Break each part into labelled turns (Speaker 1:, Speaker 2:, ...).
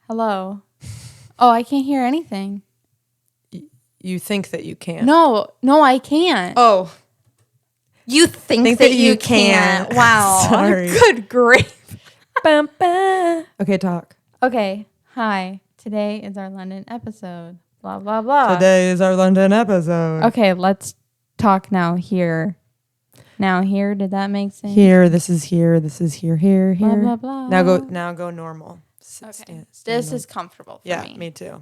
Speaker 1: Hello. Oh, I can't hear anything.
Speaker 2: You think that you can.
Speaker 1: No, I can't.
Speaker 2: Oh.
Speaker 1: You think that you can't. Wow.
Speaker 2: Sorry.
Speaker 1: Good grief.
Speaker 2: Bum, bum. Okay, talk.
Speaker 1: Okay. Hi. Today is our London episode. Blah, blah, blah.
Speaker 2: Today is our London episode.
Speaker 1: Okay, let's talk now here. Now here, did that make sense?
Speaker 2: Here, this is here, here.
Speaker 1: Blah, blah, blah.
Speaker 2: Now go normal.
Speaker 1: Okay.
Speaker 2: Stand
Speaker 1: This
Speaker 2: up.
Speaker 1: is comfortable for me.
Speaker 2: Yeah, me too.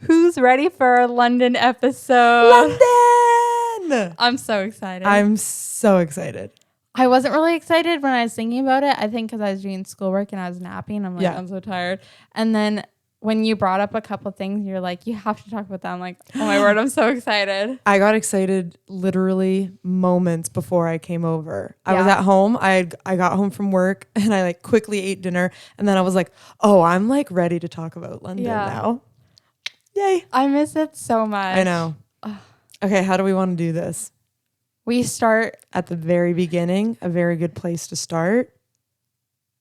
Speaker 1: Who's ready for our London episode?
Speaker 2: London!
Speaker 1: I'm so excited.
Speaker 2: I'm so excited.
Speaker 1: I wasn't really excited when I was thinking about it. I think because I was doing schoolwork and I was napping. I'm like,
Speaker 2: Yeah.
Speaker 1: I'm so tired. And then when you brought up a couple things, you're like, you have to talk about that. I'm like, oh my word, I'm so excited.
Speaker 2: I got excited literally moments before I came over. I was
Speaker 1: Yeah.
Speaker 2: at home. I got home from work and I quickly ate dinner. And then I was like, oh, I'm ready to talk about London now. Yay.
Speaker 1: I miss it so much.
Speaker 2: I know. Okay, how do we want to do this?
Speaker 1: We start.
Speaker 2: At the very beginning, a very good place to start.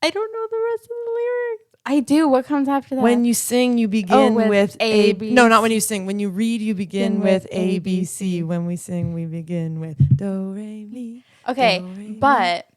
Speaker 1: I don't know the rest of the lyrics. I do. What comes after that?
Speaker 2: When you sing, you begin with
Speaker 1: A, B,
Speaker 2: No, not
Speaker 1: C.
Speaker 2: when you sing. When you read, you begin with A, B, C. When we sing, we begin with Do, Re, Mi.
Speaker 1: Okay,
Speaker 2: Do, Re, Mi.
Speaker 1: but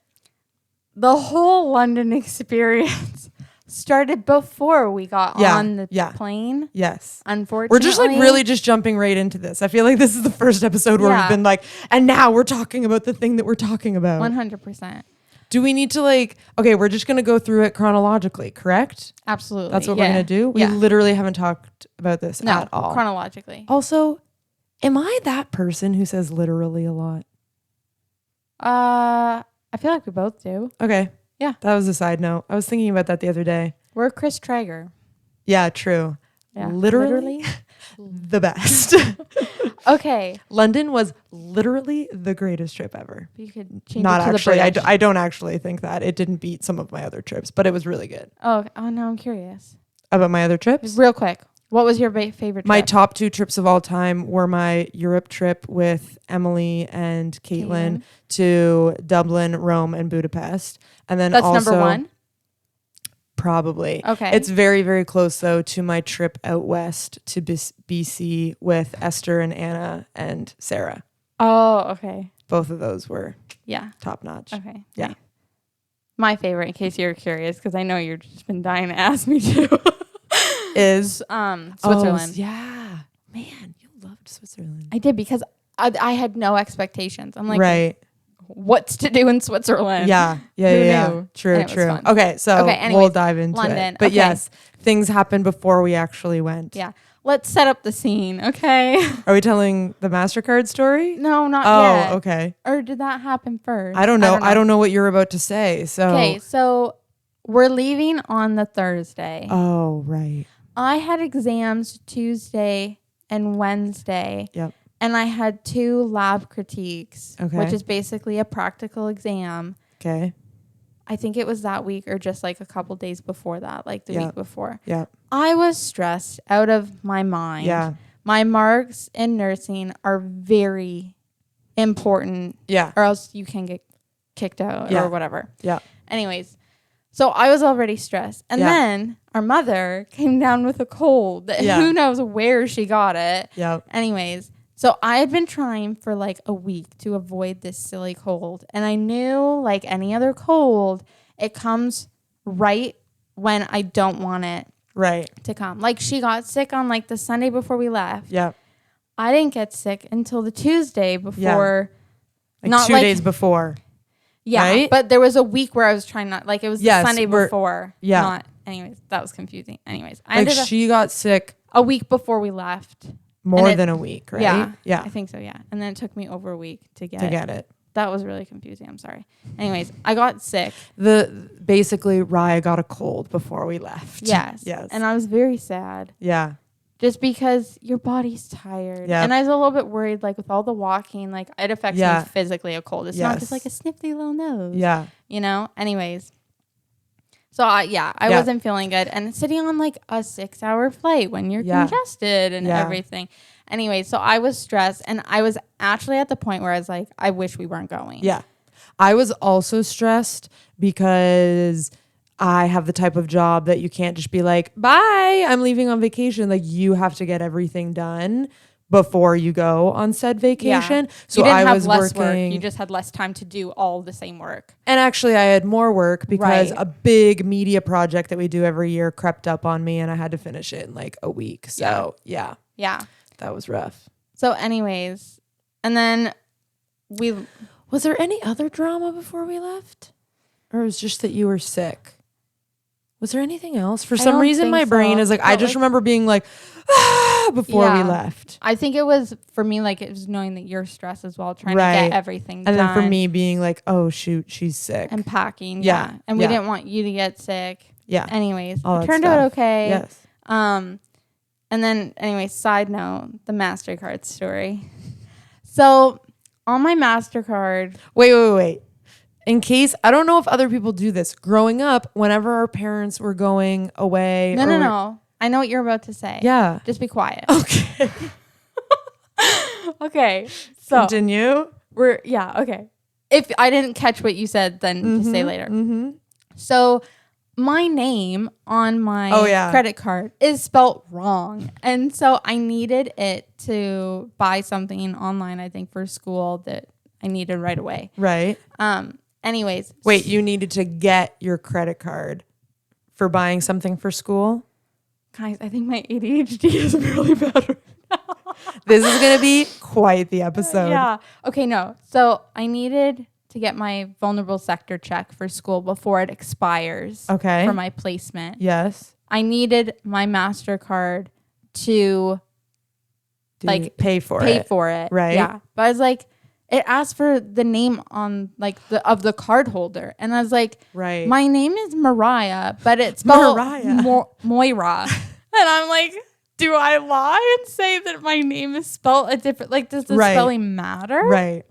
Speaker 1: the whole London experience started before we got on the plane.
Speaker 2: Yes.
Speaker 1: Unfortunately.
Speaker 2: We're just really just jumping right into this. I feel like this is the first episode where we've been and now we're talking about the thing that we're talking about.
Speaker 1: 100%.
Speaker 2: Do we need to okay, we're just going to go through it chronologically, correct?
Speaker 1: Absolutely.
Speaker 2: That's what we're going to do? We literally haven't talked about this at all.
Speaker 1: Chronologically.
Speaker 2: Also, am I that person who says literally a lot?
Speaker 1: I feel like we both do.
Speaker 2: Okay.
Speaker 1: Yeah.
Speaker 2: That was a side note. I was thinking about that the other day.
Speaker 1: We're Chris Traeger.
Speaker 2: Yeah, true.
Speaker 1: Yeah.
Speaker 2: Literally the best.
Speaker 1: Okay.
Speaker 2: London was literally the greatest trip ever.
Speaker 1: You could change
Speaker 2: Not
Speaker 1: it to
Speaker 2: actually.
Speaker 1: the British.
Speaker 2: I don't actually think that. It didn't beat some of my other trips, but it was really good.
Speaker 1: Oh, now I'm curious.
Speaker 2: About my other trips?
Speaker 1: Real quick. What was your favorite trip?
Speaker 2: My top 2 trips of all time were my Europe trip with Emily and Caitlin to Dublin, Rome, and Budapest. And then
Speaker 1: That's
Speaker 2: also
Speaker 1: number 1?
Speaker 2: Probably.
Speaker 1: Okay.
Speaker 2: It's very, very close, though, to my trip out west to BC with Esther and Anna and Sarah.
Speaker 1: Oh, okay.
Speaker 2: Both of those were top notch.
Speaker 1: Okay.
Speaker 2: Yeah.
Speaker 1: Nice. My favorite, in case you're curious, because I know you've just been dying to ask me to, is Switzerland.
Speaker 2: Oh, yeah. Man, you loved Switzerland.
Speaker 1: I did because I had no expectations. I'm like,
Speaker 2: right.
Speaker 1: What's to do in Switzerland?
Speaker 2: Yeah.
Speaker 1: Who knew?
Speaker 2: True.
Speaker 1: Fun.
Speaker 2: Okay, so
Speaker 1: anyways,
Speaker 2: we'll dive into
Speaker 1: London.
Speaker 2: it. But
Speaker 1: okay.
Speaker 2: yes, things happened before we actually went.
Speaker 1: Yeah. Let's set up the scene, okay?
Speaker 2: Are we telling the MasterCard story?
Speaker 1: No, not yet.
Speaker 2: Oh, okay.
Speaker 1: Or did that happen first?
Speaker 2: I don't know. I don't know what you're about to say. So
Speaker 1: okay, so we're leaving on the Thursday.
Speaker 2: Oh, right.
Speaker 1: I had exams Tuesday and Wednesday.
Speaker 2: Yep.
Speaker 1: And I had 2 lab critiques,
Speaker 2: Okay.
Speaker 1: which is basically a practical exam.
Speaker 2: Okay.
Speaker 1: I think it was that week or just a couple days before that, the week before.
Speaker 2: Yeah.
Speaker 1: I was stressed out of my mind.
Speaker 2: Yeah.
Speaker 1: My marks in nursing are very important.
Speaker 2: Yeah.
Speaker 1: Or else you can get kicked out or whatever.
Speaker 2: Yeah.
Speaker 1: Anyways, so I was already stressed. And then our mother came down with a cold. Who knows where she got it.
Speaker 2: Yeah.
Speaker 1: Anyways, so I had been trying for a week to avoid this silly cold. And I knew like any other cold, it comes right when I don't want it to come. Like she got sick on the Sunday before we left.
Speaker 2: Yeah.
Speaker 1: I didn't get sick until the Tuesday before.
Speaker 2: Yeah. Not 2 days before.
Speaker 1: Yeah.
Speaker 2: Right?
Speaker 1: But there was a week where I was trying not, it was the Sunday before.
Speaker 2: Yeah.
Speaker 1: Anyways, that was confusing. Anyways,
Speaker 2: She got sick
Speaker 1: a week before we left.
Speaker 2: More than a week, right?
Speaker 1: Yeah.
Speaker 2: Yeah.
Speaker 1: I think so, yeah. And then it took me over a week to get
Speaker 2: it.
Speaker 1: That was really confusing. I'm sorry. Anyways, I got sick.
Speaker 2: Basically, Riah got a cold before we left.
Speaker 1: Yes.
Speaker 2: Yes.
Speaker 1: And I was very sad.
Speaker 2: Yeah.
Speaker 1: Just because your body's tired.
Speaker 2: Yeah.
Speaker 1: And I was a little bit worried, with all the walking, it affects me physically, a cold. It's not just a sniffly little nose.
Speaker 2: Yeah.
Speaker 1: Anyways. So, I wasn't feeling good. And sitting on, a 6-hour flight when you're congested and everything. Anyway, so I was stressed. And I was actually at the point where I was I wish we weren't going.
Speaker 2: Yeah. I was also stressed because I have the type of job that you can't just be like, bye, I'm leaving on vacation. Like you have to get everything done before you go on said vacation. So
Speaker 1: you didn't
Speaker 2: I
Speaker 1: have
Speaker 2: was
Speaker 1: less
Speaker 2: working.
Speaker 1: work. You just had less time to do all the same work.
Speaker 2: And actually I had more work because
Speaker 1: Right.
Speaker 2: a big media project that we do every year crept up on me and I had to finish it in like a week. So yeah,
Speaker 1: Yeah.
Speaker 2: that was rough.
Speaker 1: So anyways, and then
Speaker 2: Was there any other drama before we left? Or it was just that you were sick? Was there anything else? For some
Speaker 1: don't
Speaker 2: reason,
Speaker 1: think
Speaker 2: my brain
Speaker 1: so,
Speaker 2: is like, I
Speaker 1: but,
Speaker 2: just
Speaker 1: like-
Speaker 2: remember being like, before we
Speaker 1: Yeah.
Speaker 2: left.
Speaker 1: I think it was for me, like it was knowing that you're stressed as well, trying to
Speaker 2: Right.
Speaker 1: get everything
Speaker 2: And
Speaker 1: done.
Speaker 2: then for me being like, oh shoot, she's sick.
Speaker 1: And packing.
Speaker 2: Yeah.
Speaker 1: Yeah. And we
Speaker 2: Yeah.
Speaker 1: didn't want you to get sick.
Speaker 2: Yeah.
Speaker 1: Anyways,
Speaker 2: All
Speaker 1: it
Speaker 2: that
Speaker 1: turned
Speaker 2: stuff.
Speaker 1: out okay.
Speaker 2: Yes.
Speaker 1: And then anyway, side note, the MasterCard story. So on my MasterCard.
Speaker 2: Wait. In case, I don't know if other people do this. Growing up, whenever our parents were going away.
Speaker 1: No. I know what you're about to say.
Speaker 2: Yeah.
Speaker 1: Just be quiet.
Speaker 2: Okay.
Speaker 1: Okay. So
Speaker 2: Continue.
Speaker 1: okay. If I didn't catch what you said, then just say later.
Speaker 2: Mm-hmm.
Speaker 1: So my name on my credit card is spelt wrong. And so I needed it to buy something online, I think, for school that I needed right away.
Speaker 2: Right.
Speaker 1: Anyways.
Speaker 2: Wait, you needed to get your credit card for buying something for school?
Speaker 1: Guys, I think my ADHD is really bad right now.
Speaker 2: This is going to be quite the episode.
Speaker 1: Yeah. Okay, no. So I needed to get my vulnerable sector check for school before it expires.
Speaker 2: Okay.
Speaker 1: For my placement.
Speaker 2: Yes.
Speaker 1: I needed my MasterCard to
Speaker 2: pay for
Speaker 1: it.
Speaker 2: Right.
Speaker 1: Yeah. But I was like, it asked for the name on like the card holder. And I was like,
Speaker 2: right.
Speaker 1: My name is Mariah, but it's spelled Moira. And I'm like, do I lie and say that my name is spelled a different, like, does the spelling matter?
Speaker 2: Right.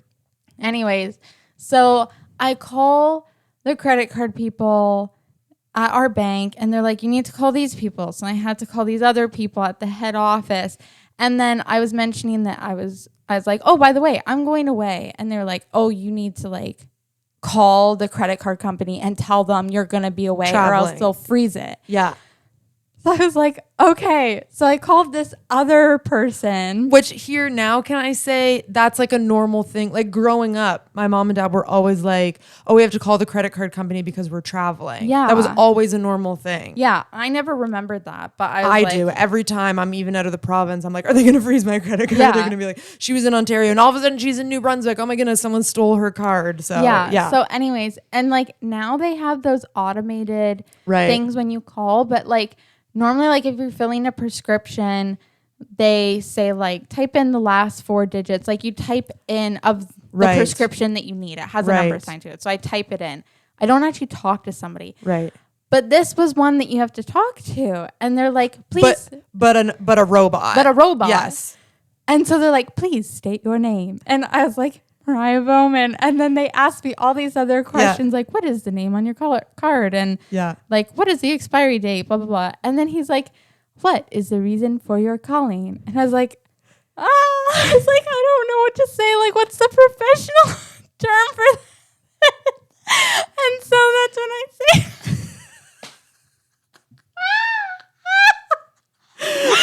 Speaker 1: Anyways, so I call the credit card people at our bank and they're like, you need to call these people. So I had to call these other people at the head office. And then I was mentioning that I was like, oh, by the way, I'm going away. And they're like, oh, you need to like call the credit card company and tell them you're going to be away or else they'll freeze it.
Speaker 2: Yeah.
Speaker 1: So I was like, okay. So I called this other person.
Speaker 2: Which here now, can I say that's like a normal thing? Like growing up, my mom and dad were always like, oh, we have to call the credit card company because we're traveling.
Speaker 1: Yeah.
Speaker 2: That was always a normal thing.
Speaker 1: Yeah. I never remembered that, but
Speaker 2: I do. Every time I'm even out of the province, I'm like, are they going to freeze my credit card? Yeah. They're going to be like, she was in Ontario and all of a sudden she's in New Brunswick. Oh my goodness, someone stole her card. So yeah.
Speaker 1: So anyways, and like now they have those automated things when you call, but like, normally, like if you're filling a prescription, they say like type in the last 4 digits. Like you type in of the prescription that you need. It has a number assigned to it. So I type it in. I don't actually talk to somebody.
Speaker 2: Right.
Speaker 1: But this was one that you have to talk to. And they're like, please.
Speaker 2: But a robot.
Speaker 1: But a robot.
Speaker 2: Yes.
Speaker 1: And so they're like, please state your name. And I was like, Mariah Bowman. And then they asked me all these other questions, like, what is the name on your card? And like, what is the expiry date? Blah, blah, blah. And then he's like, what is the reason for your calling? And I was like, I don't know what to say. Like, what's the professional term for that? And so that's when I say,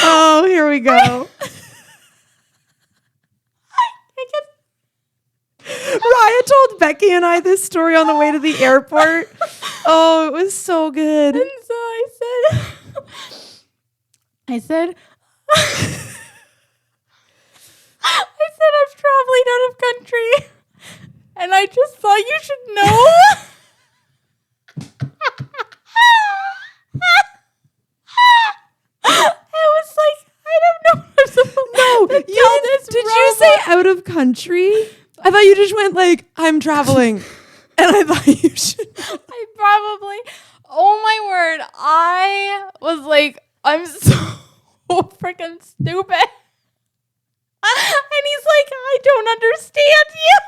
Speaker 2: oh, here we go. Riah told Becky and I this story on the way to the airport. Oh, it was so good.
Speaker 1: And so I said, I'm traveling out of country, and I just thought you should know. I was like, I don't know what I'm supposed to tell this
Speaker 2: did
Speaker 1: robot.
Speaker 2: you say out of country? I thought you just went like, I'm traveling. And I thought you should.
Speaker 1: I probably, oh my word, I was like, I'm so freaking stupid. And he's like, I don't understand you.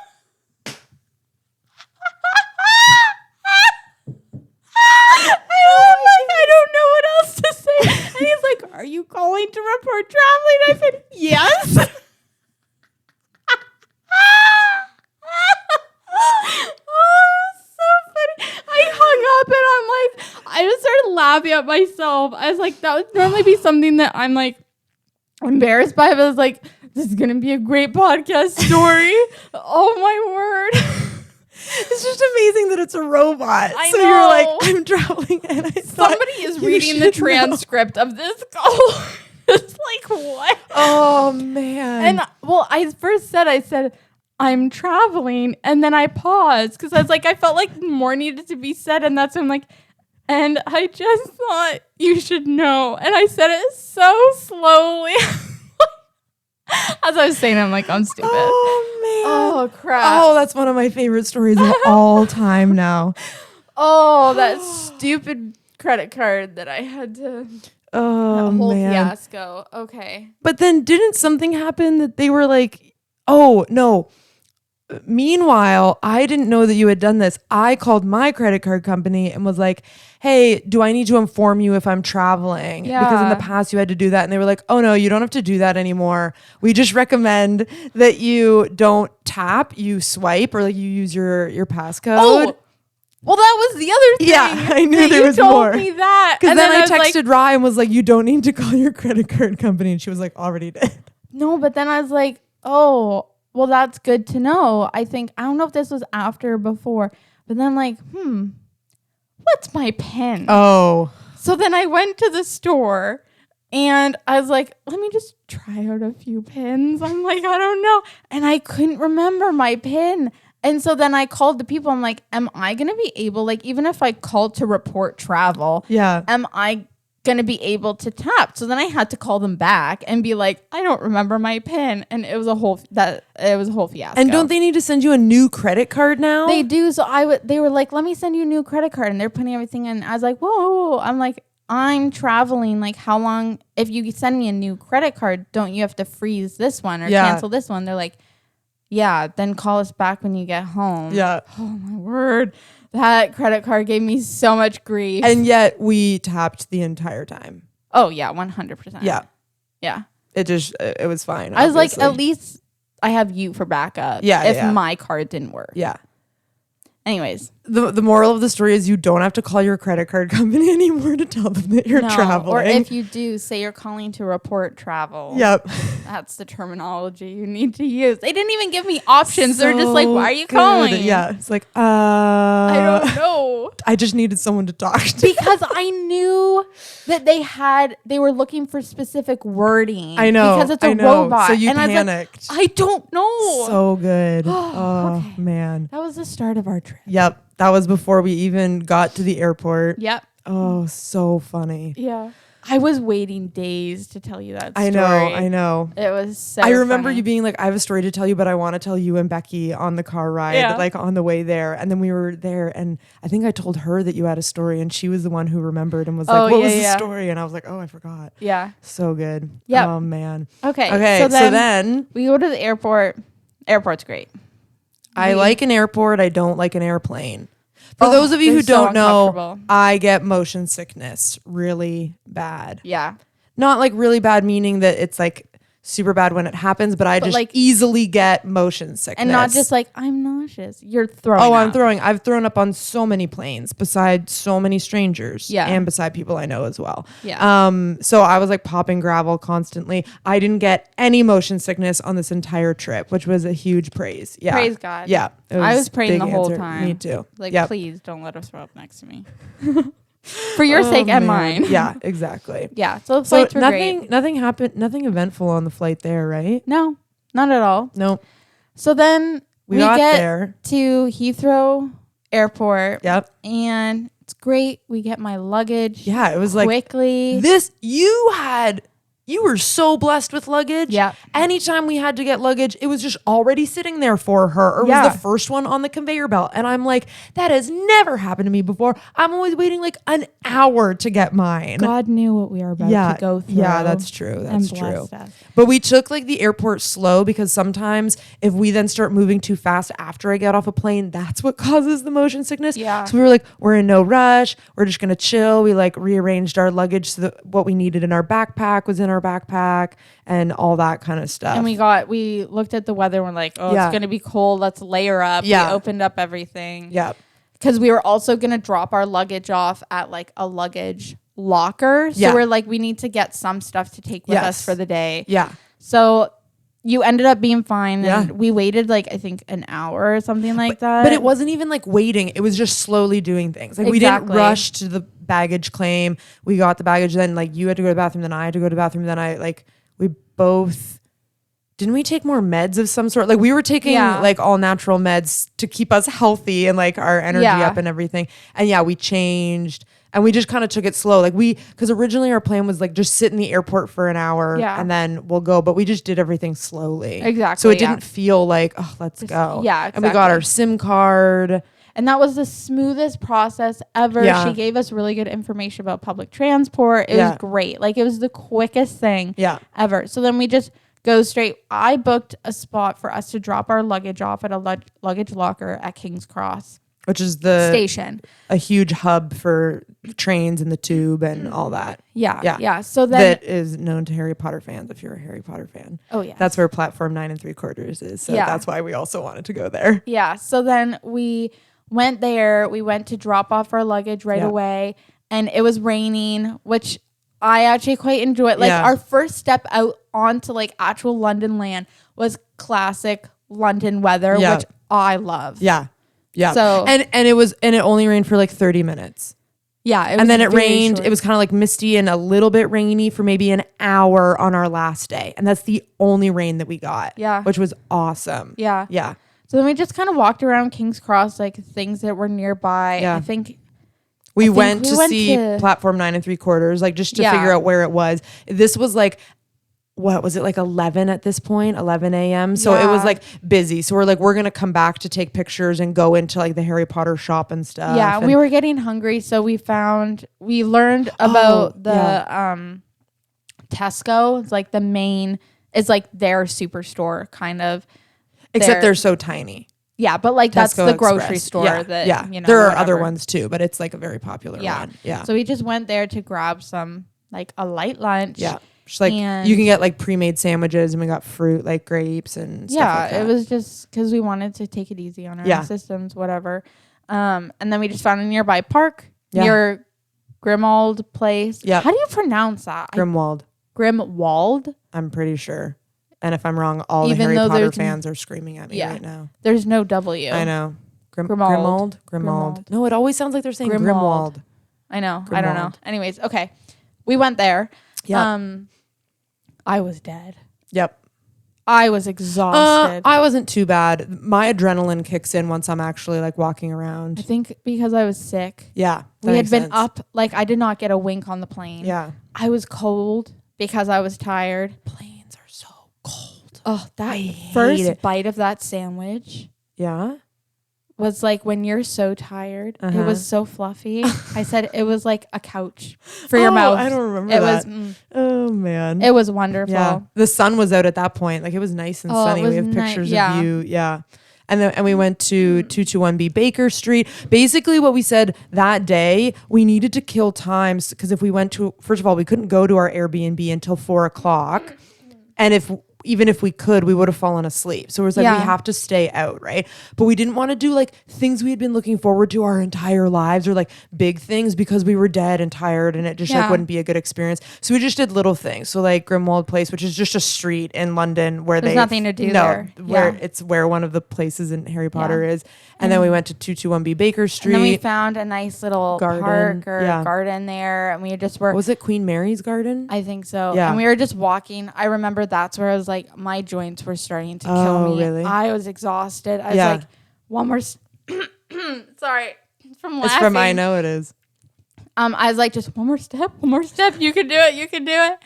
Speaker 1: I don't know what else to say. And he's like, are you calling to report traveling? I said, yes. Oh, so funny. I hung up and I'm like, started laughing at myself. I was like, that would normally be something that I'm like embarrassed by, but I was like, this is gonna be a great podcast story. Oh my word.
Speaker 2: It's just amazing that it's a robot.
Speaker 1: I
Speaker 2: so
Speaker 1: know.
Speaker 2: you're like, I'm traveling and I thought
Speaker 1: Somebody is
Speaker 2: you
Speaker 1: reading the
Speaker 2: should know.
Speaker 1: transcript of this call. It's like, what?
Speaker 2: Oh man.
Speaker 1: And well, I said, I'm traveling. And then I paused because I was like, I felt like more needed to be said. And that's when I'm like, and I just thought you should know. And I said it so slowly. As I was saying, I'm like, I'm stupid.
Speaker 2: Oh man.
Speaker 1: Oh, crap.
Speaker 2: Oh, that's one of my favorite stories of all time now.
Speaker 1: Oh, that stupid credit card that I had to.
Speaker 2: Oh
Speaker 1: That whole
Speaker 2: man.
Speaker 1: fiasco. Okay.
Speaker 2: But then didn't something happen that they were like, oh no. Meanwhile, I didn't know that you had done this. I called my credit card company and was like, hey, do I need to inform you if I'm traveling?
Speaker 1: Yeah.
Speaker 2: Because in the past you had to do that. And they were like, oh no, you don't have to do that anymore. We just recommend that you don't tap, you swipe, or like you use your passcode.
Speaker 1: Oh, well, that was the other thing.
Speaker 2: Yeah, I knew
Speaker 1: that
Speaker 2: there
Speaker 1: you
Speaker 2: was
Speaker 1: told
Speaker 2: more.
Speaker 1: me that.
Speaker 2: Because
Speaker 1: And
Speaker 2: then I
Speaker 1: was like,
Speaker 2: texted Rye and was like, you don't need to call your credit card company. And she was like, already did.
Speaker 1: no, but then I was like, oh, well, that's good to know. I don't know if this was after or before, but then I'm like, what's my PIN?
Speaker 2: Oh.
Speaker 1: So then I went to the store and I was like, let me just try out a few pins. I'm like, I don't know. And I couldn't remember my PIN. And so then I called the people. I'm like, am I going to be able, like, even if I called to report travel,
Speaker 2: Yeah.
Speaker 1: am I going to be able to tap? So then I had to call them back and be like, I don't remember my PIN. And it was a whole fiasco.
Speaker 2: And don't they need to send you a new credit card now?
Speaker 1: They do. So they were like, let me send you a new credit card. And they're putting everything in. I was like, whoa. I'm like, I'm traveling. Like, how long? If you send me a new credit card, don't you have to freeze this one or cancel this one? They're like, yeah, then call us back when you get home.
Speaker 2: Yeah.
Speaker 1: Oh, my word. That credit card gave me so much grief.
Speaker 2: And yet we tapped the entire time.
Speaker 1: Oh, yeah, 100%.
Speaker 2: Yeah.
Speaker 1: Yeah.
Speaker 2: It was fine.
Speaker 1: I was like,
Speaker 2: obviously.
Speaker 1: at least I have you for backup.
Speaker 2: Yeah,
Speaker 1: If
Speaker 2: yeah.
Speaker 1: my card didn't work.
Speaker 2: Yeah.
Speaker 1: Anyways.
Speaker 2: The moral of the story is you don't have to call your credit card company anymore to tell them that you're traveling.
Speaker 1: Or if you do, say you're calling to report travel.
Speaker 2: Yep.
Speaker 1: That's the terminology you need to use. They didn't even give me options. They're just like, why are you calling?
Speaker 2: Yeah. It's like,
Speaker 1: I don't know.
Speaker 2: I just needed someone to talk to.
Speaker 1: Because I knew that they were looking for specific wording.
Speaker 2: I know.
Speaker 1: Because it's
Speaker 2: I
Speaker 1: a
Speaker 2: know.
Speaker 1: robot.
Speaker 2: So you
Speaker 1: and
Speaker 2: panicked.
Speaker 1: I was like, I don't know.
Speaker 2: So good. Oh,
Speaker 1: Okay.
Speaker 2: man.
Speaker 1: That was the start of our trip.
Speaker 2: Yep. That was before we even got to the airport.
Speaker 1: Yep.
Speaker 2: Oh, so funny.
Speaker 1: Yeah. I was waiting days to tell you that story.
Speaker 2: I know.
Speaker 1: It was so
Speaker 2: I remember
Speaker 1: funny.
Speaker 2: you being like, I have a story to tell you, but I want to tell you and Becky on the car ride, like on the way there. And then we were there and I think I told her that you had a story and she was the one who remembered and was like, what was the story? And I was like, oh, I forgot.
Speaker 1: Yeah.
Speaker 2: So good.
Speaker 1: Yep.
Speaker 2: Oh, man.
Speaker 1: Okay.
Speaker 2: So then
Speaker 1: we go to the airport. Airport's great.
Speaker 2: I like an airport. I don't like an airplane. For those of you who
Speaker 1: they're so
Speaker 2: don't know,
Speaker 1: uncomfortable.
Speaker 2: I get motion sickness really bad.
Speaker 1: Yeah.
Speaker 2: Not like really bad, meaning that it's like super bad when it happens, but I just
Speaker 1: like
Speaker 2: easily get motion sickness.
Speaker 1: And not just like, I'm nauseous. You're throwing
Speaker 2: Oh,
Speaker 1: up.
Speaker 2: I've thrown up on so many planes beside so many strangers.
Speaker 1: Yeah.
Speaker 2: And beside people I know as well.
Speaker 1: Yeah.
Speaker 2: So I was like popping gravel constantly. I didn't get any motion sickness on this entire trip, which was a huge praise. Yeah.
Speaker 1: Praise God.
Speaker 2: Yeah.
Speaker 1: I was praying
Speaker 2: big
Speaker 1: the whole
Speaker 2: answer.
Speaker 1: time.
Speaker 2: Me too.
Speaker 1: Like,
Speaker 2: Yep.
Speaker 1: please don't let us throw up next to me. For your sake and
Speaker 2: man.
Speaker 1: mine.
Speaker 2: Yeah, exactly.
Speaker 1: Yeah. So the
Speaker 2: So
Speaker 1: flights were great.
Speaker 2: nothing happened, nothing eventful on the flight there, right?
Speaker 1: No, not at all.
Speaker 2: Nope.
Speaker 1: So then
Speaker 2: We
Speaker 1: we
Speaker 2: got
Speaker 1: get
Speaker 2: there.
Speaker 1: to Heathrow Airport.
Speaker 2: Yep.
Speaker 1: And it's great. We get my luggage.
Speaker 2: Yeah, it was like
Speaker 1: quickly.
Speaker 2: You were so blessed with luggage.
Speaker 1: Yeah.
Speaker 2: Anytime we had to get luggage, it was just already sitting there for her or
Speaker 1: Yeah.
Speaker 2: was the first one on the conveyor belt. And I'm like, that has never happened to me before. I'm always waiting like an hour to get mine.
Speaker 1: God knew what we were about to go through.
Speaker 2: Yeah, that's true. That's
Speaker 1: and
Speaker 2: true.
Speaker 1: blessed us.
Speaker 2: But we took like the airport slow because sometimes if we then start moving too fast after I get off a plane, that's what causes the motion sickness.
Speaker 1: Yeah.
Speaker 2: So we were like, we're in no rush. We're just going to chill. We like rearranged our luggage so that what we needed in our backpack was in our backpack and all that kind of stuff.
Speaker 1: And we looked at the weather and we're like, oh,
Speaker 2: Yeah.
Speaker 1: it's going to be cold. Let's layer up.
Speaker 2: Yeah.
Speaker 1: We opened up everything.
Speaker 2: Yeah.
Speaker 1: because we were also going to drop our luggage off at like a luggage locker. So we're like, we need to get some stuff to take with us for the day.
Speaker 2: Yeah.
Speaker 1: So you ended up being fine. And we waited like, I think an hour or something like that.
Speaker 2: But it wasn't even like waiting. It was just slowly doing things. Like we didn't rush to the baggage claim. We got the baggage. Then like you had to go to the bathroom. Then I had to go to the bathroom. Then we both, didn't we take more meds of some sort? Like we were taking like all natural meds to keep us healthy and like our energy up and everything. And we changed. And we just kind of took it slow. Like because originally our plan was like just sit in the airport for an hour and then we'll go. But we just did everything slowly.
Speaker 1: Exactly.
Speaker 2: So it didn't feel like, oh, let's go.
Speaker 1: Yeah, exactly.
Speaker 2: And we got our SIM card.
Speaker 1: And that was the smoothest process ever.
Speaker 2: Yeah.
Speaker 1: She gave us really good information about public transport. It was great. Like it was the quickest thing ever. So then we just go straight. I booked a spot for us to drop our luggage off at a luggage locker at King's Cross.
Speaker 2: Which is the
Speaker 1: station,
Speaker 2: a huge hub for trains and the tube and all that.
Speaker 1: Yeah. So then
Speaker 2: that is known to Harry Potter fans. If you're a Harry Potter fan, that's where platform 9 3/4 is. So that's why we also wanted to go there.
Speaker 1: Yeah. So then we went there. We went to drop off our luggage right away, and it was raining, which I actually quite enjoyed. Like our first step out onto like actual London land was classic London weather, which I love.
Speaker 2: Yeah. Yeah.
Speaker 1: So
Speaker 2: and it only rained for like 30 minutes.
Speaker 1: Yeah.
Speaker 2: And then it rained. Short. It was kind of like misty and a little bit rainy for maybe an hour on our last day. And that's the only rain that we got.
Speaker 1: Yeah.
Speaker 2: Which was awesome.
Speaker 1: Yeah.
Speaker 2: Yeah.
Speaker 1: So then we just kind of walked around King's Cross, like things that were nearby.
Speaker 2: Yeah.
Speaker 1: I think
Speaker 2: we went to see platform 9 3/4, like just to figure out where it was. This was like, what was it, like 11 at this point, 11 a.m. So it was like busy. So we're like, we're going to come back to take pictures and go into like the Harry Potter shop and stuff.
Speaker 1: Yeah. And we were getting hungry. So we learned about the Tesco. It's like it's like their superstore kind of.
Speaker 2: Except they're so tiny.
Speaker 1: Yeah. But like that's the grocery store that, you know,
Speaker 2: there are other ones too, but it's like a very popular one. Yeah.
Speaker 1: So we just went there to grab some, like a light lunch.
Speaker 2: Yeah. Just like you can get like pre-made sandwiches and we got fruit like grapes and stuff like that.
Speaker 1: It was just because we wanted to take it easy on our systems, whatever. And then we just found a nearby park near Grimwald Place.
Speaker 2: Yeah.
Speaker 1: How do you pronounce that?
Speaker 2: Grimwald.
Speaker 1: Grimwald?
Speaker 2: I'm pretty sure. And if I'm wrong, all the Harry Potter fans are screaming at me right now.
Speaker 1: There's no W.
Speaker 2: I know.
Speaker 1: Grimwald.
Speaker 2: No, it always sounds like they're saying Grimwald.
Speaker 1: I know. Grimwald. I don't know. Anyways, okay. We went there.
Speaker 2: Yeah.
Speaker 1: I was dead.
Speaker 2: Yep.
Speaker 1: I was exhausted.
Speaker 2: I wasn't too bad. My adrenaline kicks in once I'm actually like walking around.
Speaker 1: I think because I was sick.
Speaker 2: Yeah.
Speaker 1: We had been up, like I did not get a wink on the plane.
Speaker 2: Yeah.
Speaker 1: I was cold because I was tired.
Speaker 2: Planes are so cold.
Speaker 1: Oh, that first bite of that sandwich.
Speaker 2: Yeah.
Speaker 1: Was like when you're so tired. It was so fluffy. I said it was like a couch for your mouth.
Speaker 2: I don't remember that. Oh man.
Speaker 1: It was wonderful.
Speaker 2: Yeah. The sun was out at that point. Like it was nice and sunny. We have pictures of you. Yeah. And we went to 221B Baker Street. Basically what we said that day, we needed to kill time because if we went to, first of all, we couldn't go to our Airbnb until 4:00. And even if we could, we would have fallen asleep. So it was like, we have to stay out, right? But we didn't want to do like things we had been looking forward to our entire lives or like big things because we were dead and tired and it just like wouldn't be a good experience. So we just did little things. So like Grimwald Place, which is just a street in London where
Speaker 1: there's nothing to do there.
Speaker 2: It's where one of the places in Harry Potter is. And then we went to 221B Baker Street.
Speaker 1: And then we found a nice little park or garden there. And we just were...
Speaker 2: Was it Queen Mary's garden?
Speaker 1: I think so.
Speaker 2: Yeah.
Speaker 1: And we were just walking. I remember that's where I was like, my joints were starting to kill me.
Speaker 2: Really?
Speaker 1: I was exhausted. I was like, one more... Sorry. It's from laughing.
Speaker 2: It's from, I know it is.
Speaker 1: I was like, just one more step. You can do it.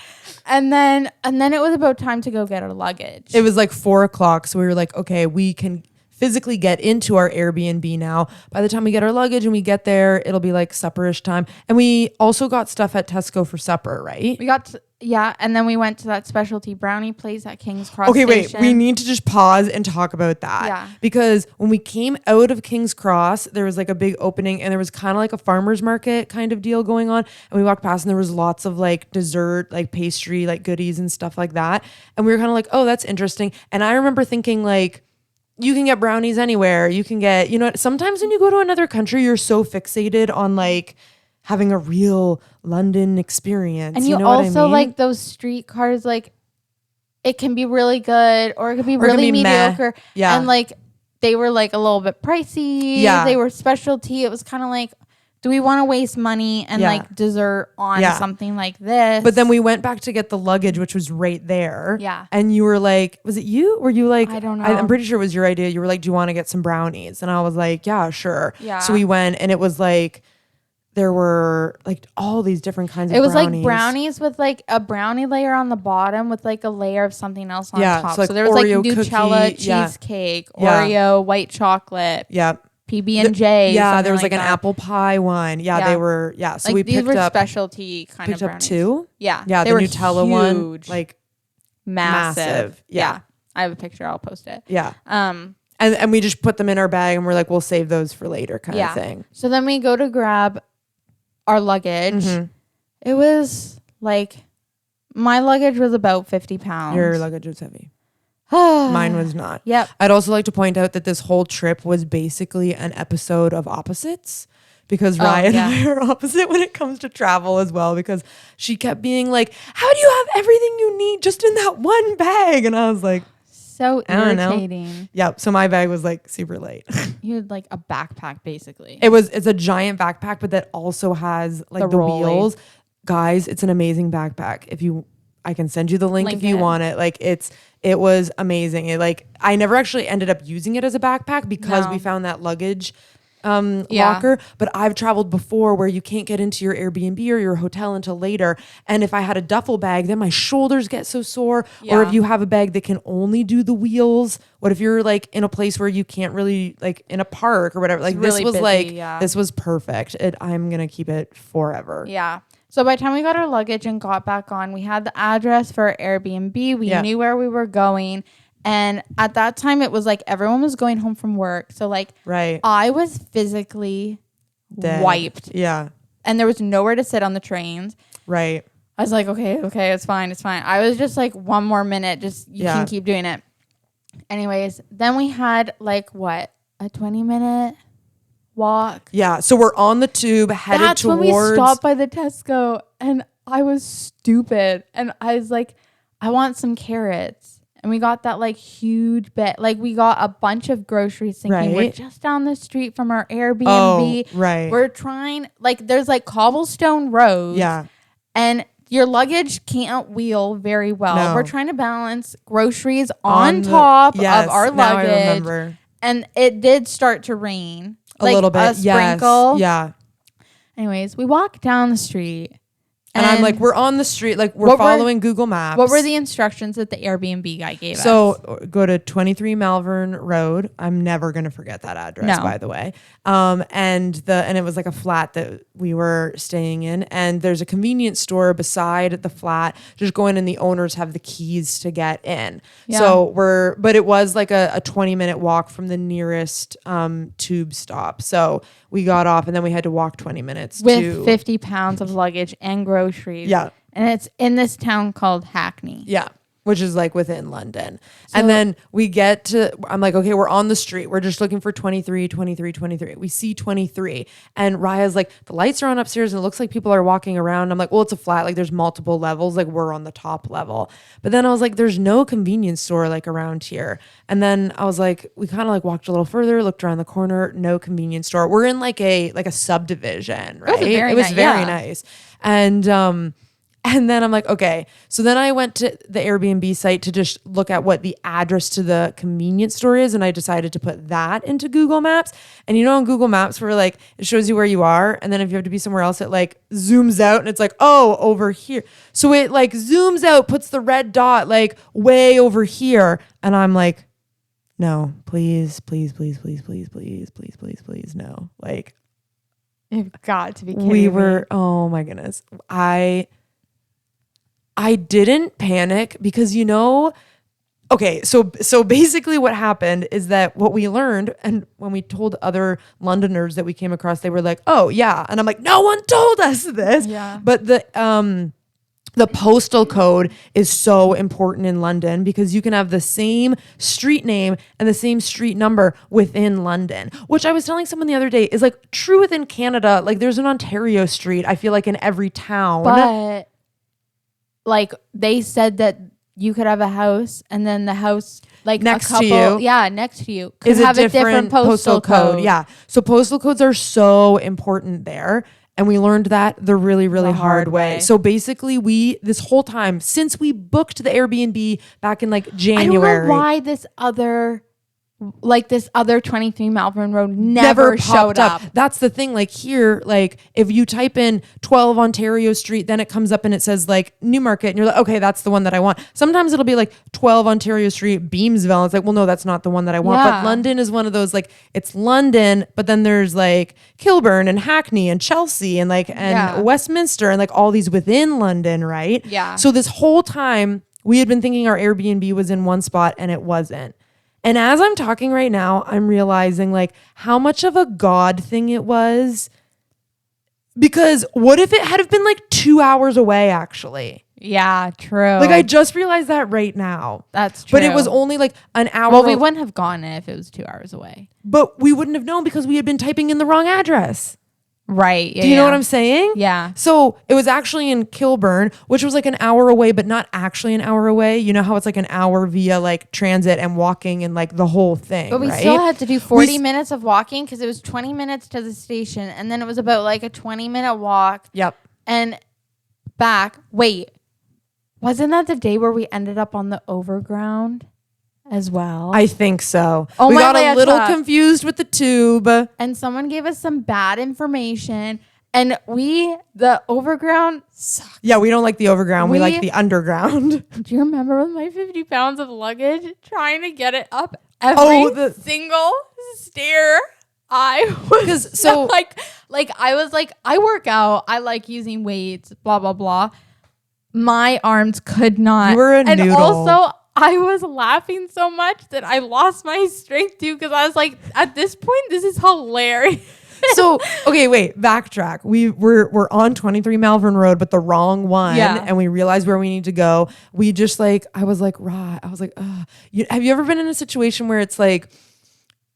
Speaker 1: And then it was about time to go get our luggage.
Speaker 2: It was like 4:00. So we were like, okay, we can physically get into our Airbnb now. By the time we get our luggage and we get there, it'll be like supperish time. And we also got stuff at Tesco for supper, right?
Speaker 1: We got and then we went to that specialty brownie place at King's Cross
Speaker 2: Station.
Speaker 1: Station.
Speaker 2: We need to just pause and talk about that.
Speaker 1: Yeah.
Speaker 2: Because when we came out of King's Cross, there was like a big opening and there was kind of like a farmer's market kind of deal going on. And we walked past and there was lots of like dessert, like pastry, like goodies and stuff like that. And we were kind of like, oh, that's interesting. And I remember thinking like, you can get brownies anywhere. You can get, sometimes when you go to another country, you're so fixated on like having a real London experience.
Speaker 1: And you
Speaker 2: know what I
Speaker 1: also
Speaker 2: mean?
Speaker 1: like those streetcars, like it can be really good or it can be really mediocre.
Speaker 2: Yeah.
Speaker 1: And like they were like a little bit pricey.
Speaker 2: Yeah.
Speaker 1: They were specialty. It was kind of like, do we want to waste money and like dessert on something like this?
Speaker 2: But then we went back to get the luggage, which was right there.
Speaker 1: Yeah.
Speaker 2: And you were like, was it you? Were you like,
Speaker 1: I don't know.
Speaker 2: I'm pretty sure it was your idea. You were like, do you want to get some brownies? And I was like, yeah, sure.
Speaker 1: Yeah.
Speaker 2: So we went and it was like, there were like all these different kinds of brownies.
Speaker 1: It was like brownies with like a brownie layer on the bottom with like a layer of something else on top.
Speaker 2: So, like
Speaker 1: there was like
Speaker 2: Oreo
Speaker 1: Nutella
Speaker 2: cookie,
Speaker 1: cheesecake, Oreo white chocolate.
Speaker 2: Yeah.
Speaker 1: PB&J.
Speaker 2: Yeah, there was like an apple pie one. Yeah, they were. Yeah, so
Speaker 1: like
Speaker 2: we
Speaker 1: these
Speaker 2: picked
Speaker 1: were
Speaker 2: up
Speaker 1: specialty kind of brownies.
Speaker 2: Picked up 2.
Speaker 1: Yeah,
Speaker 2: yeah,
Speaker 1: they
Speaker 2: the
Speaker 1: were
Speaker 2: Nutella
Speaker 1: huge.
Speaker 2: one, like
Speaker 1: massive.
Speaker 2: Yeah.
Speaker 1: I have a picture. I'll post it.
Speaker 2: Yeah. And we just put them in our bag and we're like, we'll save those for later, kind of thing.
Speaker 1: So then we go to grab our luggage. It was like my luggage was about 50 pounds.
Speaker 2: Your luggage was heavy. Mine was not.
Speaker 1: Yep.
Speaker 2: I'd also like to point out that this whole trip was basically an episode of Opposites, because Riah and I are opposite when it comes to travel as well, because she kept being like, how do you have everything you need just in that one bag? And I was like,
Speaker 1: so irritating.
Speaker 2: Yep. So my bag was like super light.
Speaker 1: You had like a backpack basically.
Speaker 2: It's a giant backpack, but that also has like the wheels. Guys, it's an amazing backpack. I can send you the link if you want it. Like it was amazing. I never actually ended up using it as a backpack because we found that luggage locker. But I've traveled before where you can't get into your Airbnb or your hotel until later. And if I had a duffel bag, then my shoulders get so sore. Yeah. Or if you have a bag that can only do the wheels, what if you're like in a place where you can't really, like in a park or whatever? Like it's really this was busy, this was perfect. I'm gonna keep it forever.
Speaker 1: Yeah. So by the time we got our luggage and got back on, we had the address for our Airbnb. We knew where we were going. And at that time, it was like everyone was going home from work. So like I was physically wiped.
Speaker 2: Yeah.
Speaker 1: And there was nowhere to sit on the trains.
Speaker 2: Right.
Speaker 1: I was like, okay, it's fine. I was just like, one more minute. Just you can keep doing it. Anyways, then we had like a 20-minute walk.
Speaker 2: Yeah. So we're on the tube headed towards.
Speaker 1: That's when we stopped by the Tesco and I was stupid. And I was like, I want some carrots. And we got that like huge bit. Like we got a bunch of groceries thinking we're just down the street from our Airbnb.
Speaker 2: Oh, right.
Speaker 1: We're trying, like there's like cobblestone roads.
Speaker 2: Yeah.
Speaker 1: And your luggage can't wheel very well.
Speaker 2: No.
Speaker 1: We're trying to balance groceries on top of our luggage. Now I remember. And it did start to rain.
Speaker 2: A little bit.
Speaker 1: A sprinkle.
Speaker 2: Yeah.
Speaker 1: Anyways, we walked down the street.
Speaker 2: And I'm like, we're on the street, like we're following Google Maps.
Speaker 1: What were the instructions that the Airbnb guy gave us?
Speaker 2: So go to 23 Malvern Road. I'm never going to forget that address, by the way. And it was like a flat that we were staying in. And there's a convenience store beside the flat. Just go in and the owners have the keys to get in. Yeah. So but it was like a 20-minute walk from the nearest tube stop. So we got off and then we had to walk 20 minutes
Speaker 1: with 50 pounds of luggage and groceries.
Speaker 2: Yeah.
Speaker 1: And it's in this town called Hackney.
Speaker 2: Yeah. Which is like within London. So, and then we get to, I'm like, okay, we're on the street. We're just looking for 23. We see 23. And Riah's like, the lights are on upstairs and it looks like people are walking around. I'm like, well, it's a flat. Like there's multiple levels. Like we're on the top level. But then I was like, there's no convenience store like around here. And then I was like, we kind of like walked a little further, looked around the corner, no convenience store. We're in like a subdivision, right? It was very nice. And then I'm like, okay. So then I went to the Airbnb site to just look at what the address to the convenience store is. And I decided to put that into Google Maps. And on Google Maps where like it shows you where you are. And then if you have to be somewhere else, it like zooms out and it's like, oh, over here. So it like zooms out, puts the red dot like way over here. And I'm like, no, please, no. Like,
Speaker 1: you've got to be kidding
Speaker 2: me. Oh my goodness. I didn't panic because okay, so basically what happened is that what we learned, and when we told other Londoners that we came across, they were like, oh yeah. And I'm like, no one told us this.
Speaker 1: Yeah.
Speaker 2: But The postal code is so important in London because you can have the same street name and the same street number within London, which I was telling someone the other day is like true within Canada. Like there's an Ontario street, I feel like, in every town.
Speaker 1: But like they said that you could have a house and then the house like
Speaker 2: next
Speaker 1: a couple,
Speaker 2: to you.
Speaker 1: Yeah, next to you could
Speaker 2: Is
Speaker 1: have a different postal code.
Speaker 2: Yeah. So postal codes are so important there. And we learned that the really, really hard way. So basically this whole time since we booked the Airbnb back in like January.
Speaker 1: I don't know why this other 23 Malvern Road never showed up.
Speaker 2: That's the thing. Like here, like if you type in 12 Ontario Street, then it comes up and it says like Newmarket and you're like, okay, that's the one that I want. Sometimes it'll be like 12 Ontario Street, Beamsville. It's like, well, no, that's not the one that I want.
Speaker 1: Yeah.
Speaker 2: But London is one of those, like it's London, but then there's like Kilburn and Hackney and Chelsea and Westminster and like all these within London, right?
Speaker 1: Yeah.
Speaker 2: So this whole time we had been thinking our Airbnb was in one spot and it wasn't. And as I'm talking right now, I'm realizing like how much of a God thing it was. Because what if it had have been like 2 hours away, actually?
Speaker 1: Yeah, true.
Speaker 2: Like I just realized that right now.
Speaker 1: That's true.
Speaker 2: But it was only like an hour.
Speaker 1: Well, we wouldn't have gone if it was 2 hours away.
Speaker 2: But we wouldn't have known because we had been typing in the wrong address.
Speaker 1: Right. Yeah,
Speaker 2: Do you know what I'm saying?
Speaker 1: Yeah.
Speaker 2: So it was actually in Kilburn, which was like an hour away, but not actually an hour away. You know how it's like an hour via like transit and walking and like the whole thing.
Speaker 1: But we
Speaker 2: right?
Speaker 1: still had to do 40 minutes of walking because it was 20 minutes to the station. And then it was about like a 20-minute walk.
Speaker 2: Yep.
Speaker 1: And back. Wait. Wasn't that the day where we ended up on the overground as well?
Speaker 2: I think so.
Speaker 1: Oh,
Speaker 2: we
Speaker 1: my
Speaker 2: got a little
Speaker 1: Leah.
Speaker 2: confused with the tube.
Speaker 1: And someone gave us some bad information. And the overground sucks.
Speaker 2: Yeah, we don't like the overground. We like the underground.
Speaker 1: Do you remember with my 50 pounds of luggage trying to get it up every single stair? I was so like I was like, I work out. I like using weights, blah, blah, blah. My arms could not.
Speaker 2: You were a
Speaker 1: and
Speaker 2: noodle.
Speaker 1: Also, I was laughing so much that I lost my strength too because I was like, at this point, this is hilarious.
Speaker 2: So, okay, wait, backtrack. We're on 23 Malvern Road, but the wrong one.
Speaker 1: Yeah.
Speaker 2: And we realized where we need to go. We just I was like, have you ever been in a situation where it's like,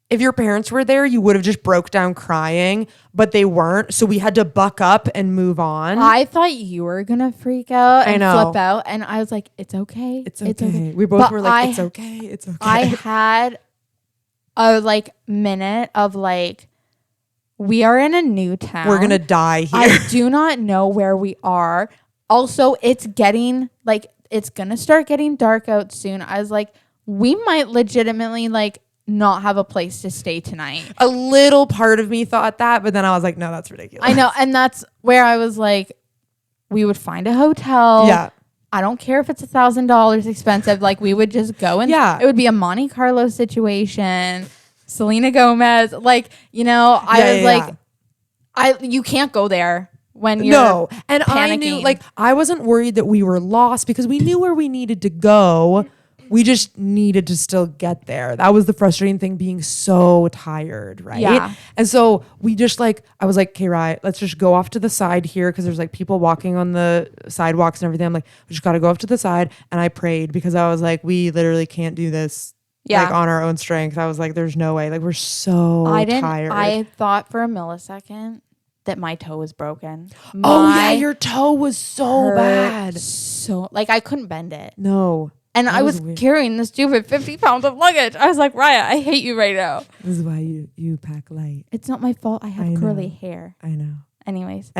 Speaker 2: if your parents were there, you would have just broke down crying, but they weren't. So we had to buck up and move on.
Speaker 1: I thought you were going to freak out and
Speaker 2: know.
Speaker 1: flip out. And I was like, it's okay.
Speaker 2: It's okay. We both were like, it's okay. It's okay.
Speaker 1: I had a minute of we are in a new town.
Speaker 2: We're going to die here.
Speaker 1: I do not know where we are. Also, it's getting it's going to start getting dark out soon. I was like, we might legitimately not have a place to stay tonight.
Speaker 2: A little part of me thought that, but then I was like, no, that's ridiculous.
Speaker 1: I know. And that's where I was like, we would find a hotel.
Speaker 2: Yeah.
Speaker 1: I don't care if it's $1,000 expensive. We would just go and it would be a Monte Carlo situation. Selena Gomez. You can't go there when you're
Speaker 2: and panicking. I knew I wasn't worried that we were lost because we knew where we needed to go. We just needed to still get there. That was the frustrating thing, being so tired, right?
Speaker 1: Yeah.
Speaker 2: And so we just I was like, okay, right, let's just go off to the side here because there's people walking on the sidewalks and everything. I'm like, we just got to go off to the side. And I prayed because I was like, we literally can't do this on our own strength. I was like, there's no way. We're so tired.
Speaker 1: I thought for a millisecond that my toe was broken.
Speaker 2: Your toe was so bad.
Speaker 1: So I couldn't bend it.
Speaker 2: No.
Speaker 1: And I was carrying the stupid 50 pounds of luggage. I was like, Riah, I hate you right now.
Speaker 2: This is why you pack light.
Speaker 1: It's not my fault. I have curly hair.
Speaker 2: I know.
Speaker 1: Anyways.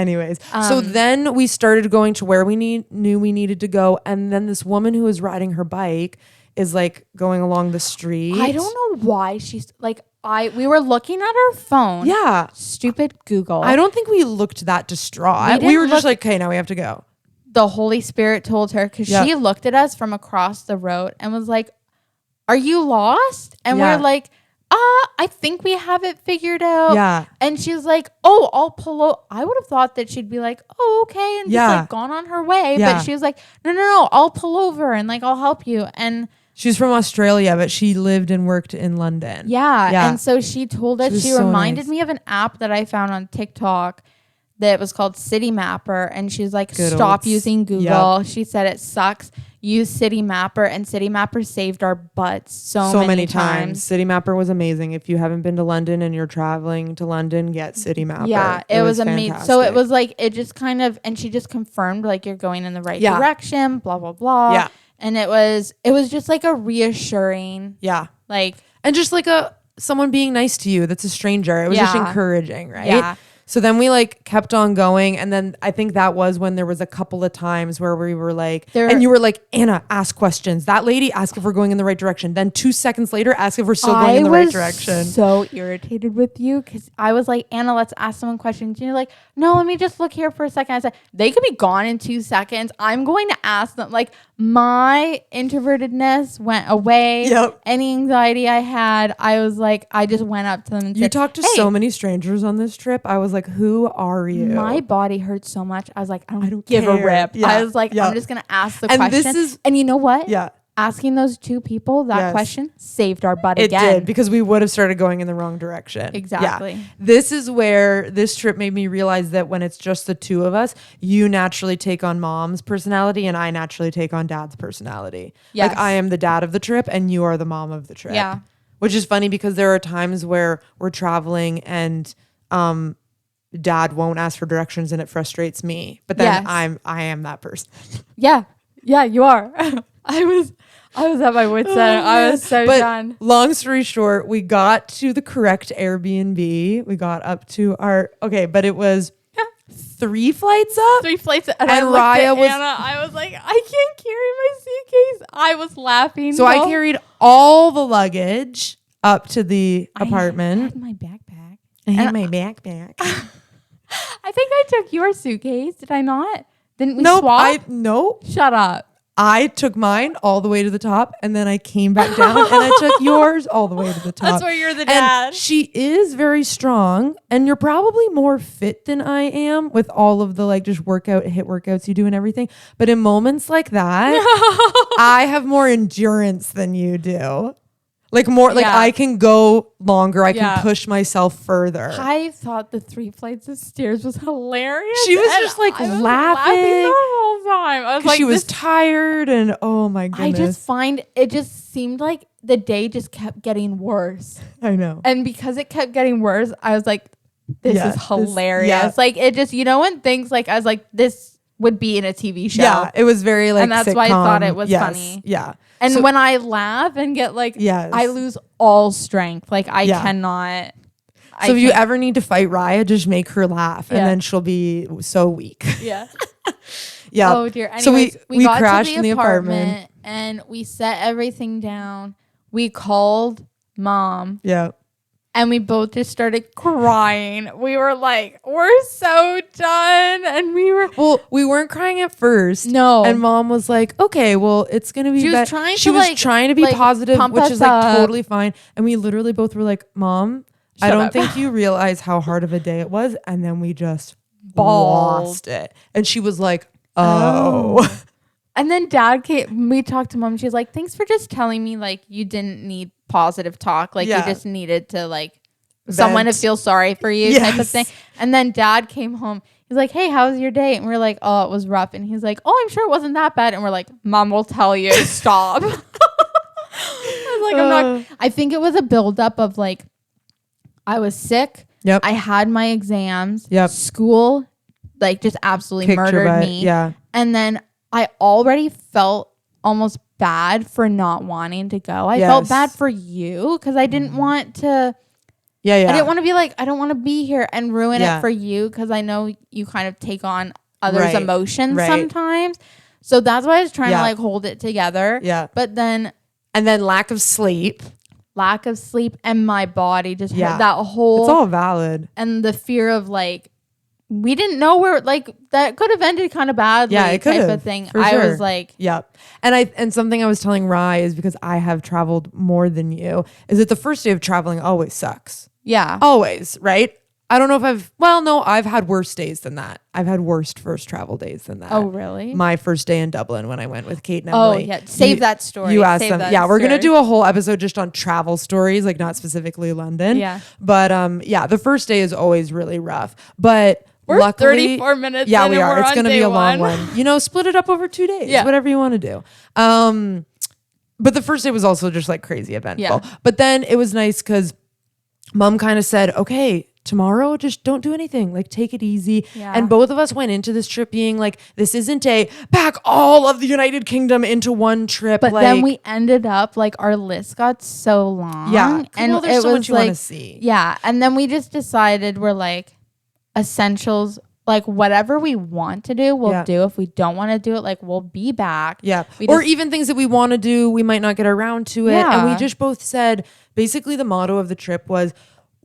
Speaker 2: So then we started going to where we knew we needed to go. And then this woman who was riding her bike is going along the street.
Speaker 1: I don't know why she's we were looking at our phone.
Speaker 2: Yeah.
Speaker 1: Stupid Google.
Speaker 2: I don't think we looked that distraught. We were just okay, now we have to go.
Speaker 1: The Holy Spirit told her because she looked at us from across the road and was like, are you lost? And we're like, I think we have it figured out.
Speaker 2: Yeah.
Speaker 1: And she's like, oh, I'll pull out. I would have thought that she'd be like, oh, okay. And just gone on her way.
Speaker 2: Yeah.
Speaker 1: But she was like, no, I'll pull over and I'll help you. And
Speaker 2: she's from Australia, but she lived and worked in London.
Speaker 1: Yeah. And so she told us, she
Speaker 2: so
Speaker 1: reminded me of an app that I found on TikTok that was called City Mapper, and she's like,
Speaker 2: Good
Speaker 1: stop
Speaker 2: old
Speaker 1: using Google. She said it sucks. Use City Mapper, and City Mapper saved our butts so many times.
Speaker 2: City Mapper was amazing. If you haven't been to London and you're traveling to London, get City Mapper.
Speaker 1: Yeah, it was amazing.
Speaker 2: Fantastic.
Speaker 1: So it was like, it just kind of, and she just confirmed like you're going in the right direction, blah, blah, blah.
Speaker 2: Yeah.
Speaker 1: And it was just like a reassuring.
Speaker 2: Yeah.
Speaker 1: Like,
Speaker 2: and just like someone being nice to you that's a stranger. It was just encouraging, right?
Speaker 1: Yeah.
Speaker 2: So then we like kept on going. And then I think that was when there was a couple of times where we were like, and you were like, Anna, ask questions. That lady, ask if we're going in the right direction. Then 2 seconds later, ask if we're still going in the right direction.
Speaker 1: I was so irritated with you because I was like, Anna, let's ask someone questions. And you're like, no, let me just look here for a second. I said, they could be gone in 2 seconds. I'm going to ask them. Like, my introvertedness went away.
Speaker 2: Yep.
Speaker 1: Any anxiety I had, I was like, I just went up to them and
Speaker 2: you
Speaker 1: said,
Speaker 2: talked to so many strangers on this trip. I was like, who are you?
Speaker 1: My body hurt so much. I was like, I don't give a rip.
Speaker 2: Yeah.
Speaker 1: I was like, I'm just going to ask the question.
Speaker 2: This is,
Speaker 1: and you know what?
Speaker 2: Yeah.
Speaker 1: Asking those 2 people that question saved our butt again.
Speaker 2: It did, because we would have started going in the wrong direction.
Speaker 1: Exactly.
Speaker 2: Yeah. This is where this trip made me realize that when it's just the 2 of us, you naturally take on mom's personality and I naturally take on dad's personality.
Speaker 1: Yes.
Speaker 2: Like I am the dad of the trip and you are the mom of the trip.
Speaker 1: Yeah.
Speaker 2: Which is funny because there are times where we're traveling and dad won't ask for directions and it frustrates me. But then I am that person.
Speaker 1: Yeah. Yeah, you are. I was at my wit's end. I was so done.
Speaker 2: Long story short, we got to the correct Airbnb. We got up to but it was 3 flights up.
Speaker 1: 3 flights up. And
Speaker 2: Riah was
Speaker 1: Anna. I was like, I can't carry my suitcase. I was laughing.
Speaker 2: So I carried all the luggage up to the apartment.
Speaker 1: I had my backpack.
Speaker 2: I had my backpack.
Speaker 1: I think I took your suitcase. Did I not? Didn't we
Speaker 2: Nope,
Speaker 1: swap?
Speaker 2: Nope.
Speaker 1: Shut up.
Speaker 2: I took mine all the way to the top and then I came back down and I took yours all the way to the top.
Speaker 1: That's where you're the dad.
Speaker 2: And she is very strong and you're probably more fit than I am with all of the like just hit workouts you do and everything. But in moments like that, I have more endurance than you do. Like more, like I can go longer. I can push myself further.
Speaker 1: I thought the 3 flights of stairs was hilarious.
Speaker 2: She was just like laughing
Speaker 1: the whole time. I was like,
Speaker 2: she was tired and oh my goodness.
Speaker 1: I just find it just seemed like the day just kept getting worse.
Speaker 2: I know.
Speaker 1: And because it kept getting worse, I was like, this is hilarious. Like it just, when things like, I was like, this would be in a TV show.
Speaker 2: Yeah, it was very like,
Speaker 1: and that's
Speaker 2: sitcom.
Speaker 1: why I thought it was funny.
Speaker 2: Yeah.
Speaker 1: And when I laugh and get like, I lose all strength. Like I cannot.
Speaker 2: So if you ever need to fight Riah, just make her laugh and then she'll be so weak.
Speaker 1: Yeah.
Speaker 2: Yeah.
Speaker 1: Oh dear. Anyways,
Speaker 2: so we
Speaker 1: got
Speaker 2: crashed
Speaker 1: to
Speaker 2: in the apartment
Speaker 1: and we set everything down. We called mom.
Speaker 2: Yeah.
Speaker 1: And we both just started crying. We were like, we're so done. And we were...
Speaker 2: Well, we weren't crying at first.
Speaker 1: No.
Speaker 2: And mom was like, okay, well, it's going to be better. She was trying to be positive, which is like totally fine. And we literally both were like, Mom, I don't think you realize how hard of a day it was. And then we just lost it. And she was like, oh.
Speaker 1: And then dad came, we talked to mom. She's like, thanks for just telling me like you didn't need positive talk. Like you just needed to like someone to feel sorry for you type of thing. And then dad came home. He's like, hey, how was your day? And we're like, oh, it was rough. And he's like, oh, I'm sure it wasn't that bad. And we're like, mom will tell you. Stop. I was like, I think it was a buildup of like, I was sick.
Speaker 2: Yep.
Speaker 1: I had my exams.
Speaker 2: Yep.
Speaker 1: School like just absolutely
Speaker 2: Kicked
Speaker 1: murdered me.
Speaker 2: Yeah.
Speaker 1: And then I already felt almost bad for not wanting to go. I felt bad for you because I didn't want to.
Speaker 2: Yeah.
Speaker 1: I didn't want to be like, I don't want to be here and ruin it for you because I know you kind of take on others' emotions sometimes. So that's why I was trying to like hold it together.
Speaker 2: Yeah.
Speaker 1: But then.
Speaker 2: And then lack of sleep
Speaker 1: And my body just hurt that whole.
Speaker 2: It's all valid.
Speaker 1: And the fear of like. We didn't know where like that could have ended kind of badly.
Speaker 2: Yeah, it could
Speaker 1: type
Speaker 2: have,
Speaker 1: of thing.
Speaker 2: For
Speaker 1: I
Speaker 2: sure.
Speaker 1: was like,
Speaker 2: yep. And something I was telling Riah is because I have traveled more than you. Is that the first day of traveling always sucks?
Speaker 1: Yeah,
Speaker 2: always, right? I don't know if I've had worse days than that. I've had worst first travel days than that.
Speaker 1: Oh, really?
Speaker 2: My first day in Dublin when I went with Kate and Emily.
Speaker 1: Oh, yeah. Save that story.
Speaker 2: You asked them. Yeah, we're going to do a whole episode just on travel stories, like not specifically London.
Speaker 1: Yeah.
Speaker 2: But the first day is always really rough. But
Speaker 1: We're
Speaker 2: luckily,
Speaker 1: 34 minutes.
Speaker 2: Yeah,
Speaker 1: in
Speaker 2: we
Speaker 1: and
Speaker 2: are.
Speaker 1: we're
Speaker 2: It's
Speaker 1: on
Speaker 2: going to be
Speaker 1: day
Speaker 2: a long
Speaker 1: one.
Speaker 2: one. You know, split it up over 2 days.
Speaker 1: Yeah.
Speaker 2: Whatever you want to do. But the first day was also just like crazy eventful.
Speaker 1: Yeah.
Speaker 2: But then it was nice because mom kind of said, okay, tomorrow just don't do anything, like take it easy.
Speaker 1: Yeah.
Speaker 2: And both of us went into this trip being like, this isn't a pack all of the United Kingdom into one trip.
Speaker 1: But
Speaker 2: like,
Speaker 1: then we ended up like our list got so long.
Speaker 2: Yeah.
Speaker 1: And
Speaker 2: Well, there's
Speaker 1: it
Speaker 2: so
Speaker 1: was
Speaker 2: much you want to
Speaker 1: like,
Speaker 2: see.
Speaker 1: yeah. And then we just decided we're like essentials, like whatever we want to do, we'll
Speaker 2: Yeah.
Speaker 1: do. If we don't want to do it, like we'll be back.
Speaker 2: Yeah.
Speaker 1: We
Speaker 2: Or
Speaker 1: just-
Speaker 2: even things that we want to do, we might not get around to it. And we
Speaker 1: Yeah.
Speaker 2: just both said, basically the motto of the trip was,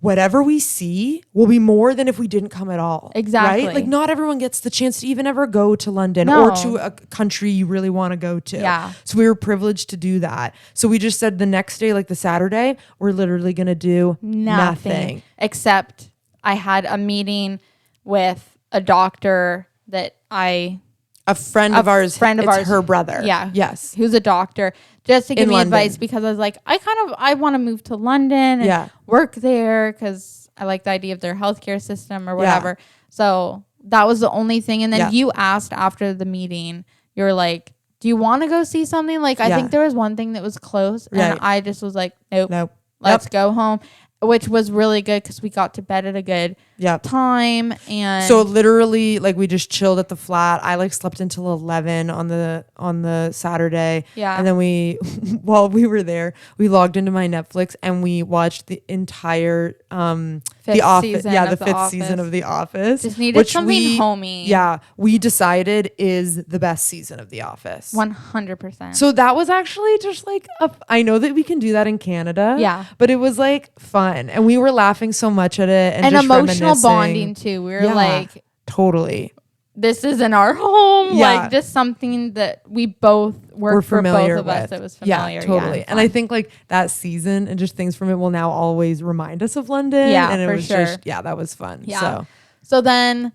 Speaker 2: whatever we see will be more than if we didn't come at all.
Speaker 1: Exactly.
Speaker 2: Right? Like not everyone gets the chance to even ever go to London
Speaker 1: No.
Speaker 2: or to a country you really want to go to.
Speaker 1: Yeah.
Speaker 2: So we were privileged to do that. So we just said the next day, like the Saturday, we're literally going to do nothing.
Speaker 1: Except I had a meeting with a doctor that
Speaker 2: A friend of ours, it's her brother.
Speaker 1: Yeah.
Speaker 2: Yes.
Speaker 1: Who's a doctor, just to give
Speaker 2: In
Speaker 1: me
Speaker 2: London.
Speaker 1: advice, because I was like, I want to move to London and
Speaker 2: Yeah.
Speaker 1: work there because I like the idea of their healthcare system or whatever. So that was the only thing. And then
Speaker 2: Yeah.
Speaker 1: you asked after the meeting, you were like, do you want to go see something? Like, I
Speaker 2: Yeah.
Speaker 1: think there was one thing that was close.
Speaker 2: Right.
Speaker 1: And I just was like, nope,
Speaker 2: Nope.
Speaker 1: let's go home, which was really good because we got to bed at a good
Speaker 2: Yep.
Speaker 1: time. And
Speaker 2: So literally, like we just chilled at the flat. I like slept until 11 on the Saturday.
Speaker 1: Yeah.
Speaker 2: And then we, while we were there, we logged into my Netflix and we watched the entire
Speaker 1: Fifth
Speaker 2: The Office.
Speaker 1: season
Speaker 2: Yeah,
Speaker 1: of
Speaker 2: the
Speaker 1: The
Speaker 2: fifth
Speaker 1: Office.
Speaker 2: season of The Office.
Speaker 1: Just needed
Speaker 2: which
Speaker 1: something homey.
Speaker 2: Yeah, we decided is the best season of The Office.
Speaker 1: 100%.
Speaker 2: So that was actually just like I know that we can do that in Canada.
Speaker 1: Yeah.
Speaker 2: But it was like fun, and we were laughing so much at it, and just
Speaker 1: emotional
Speaker 2: reminiscing.
Speaker 1: bonding too. We were
Speaker 2: Yeah.
Speaker 1: like,
Speaker 2: Totally.
Speaker 1: this isn't our home.
Speaker 2: Yeah.
Speaker 1: Like just something that we both
Speaker 2: We're
Speaker 1: worked for both
Speaker 2: familiar
Speaker 1: of us.
Speaker 2: with.
Speaker 1: It was familiar.
Speaker 2: Yeah, totally.
Speaker 1: and
Speaker 2: And I think like that season and just things from it will now always remind us of London.
Speaker 1: Yeah,
Speaker 2: and it
Speaker 1: for
Speaker 2: was
Speaker 1: sure.
Speaker 2: just that was fun.
Speaker 1: Yeah. So then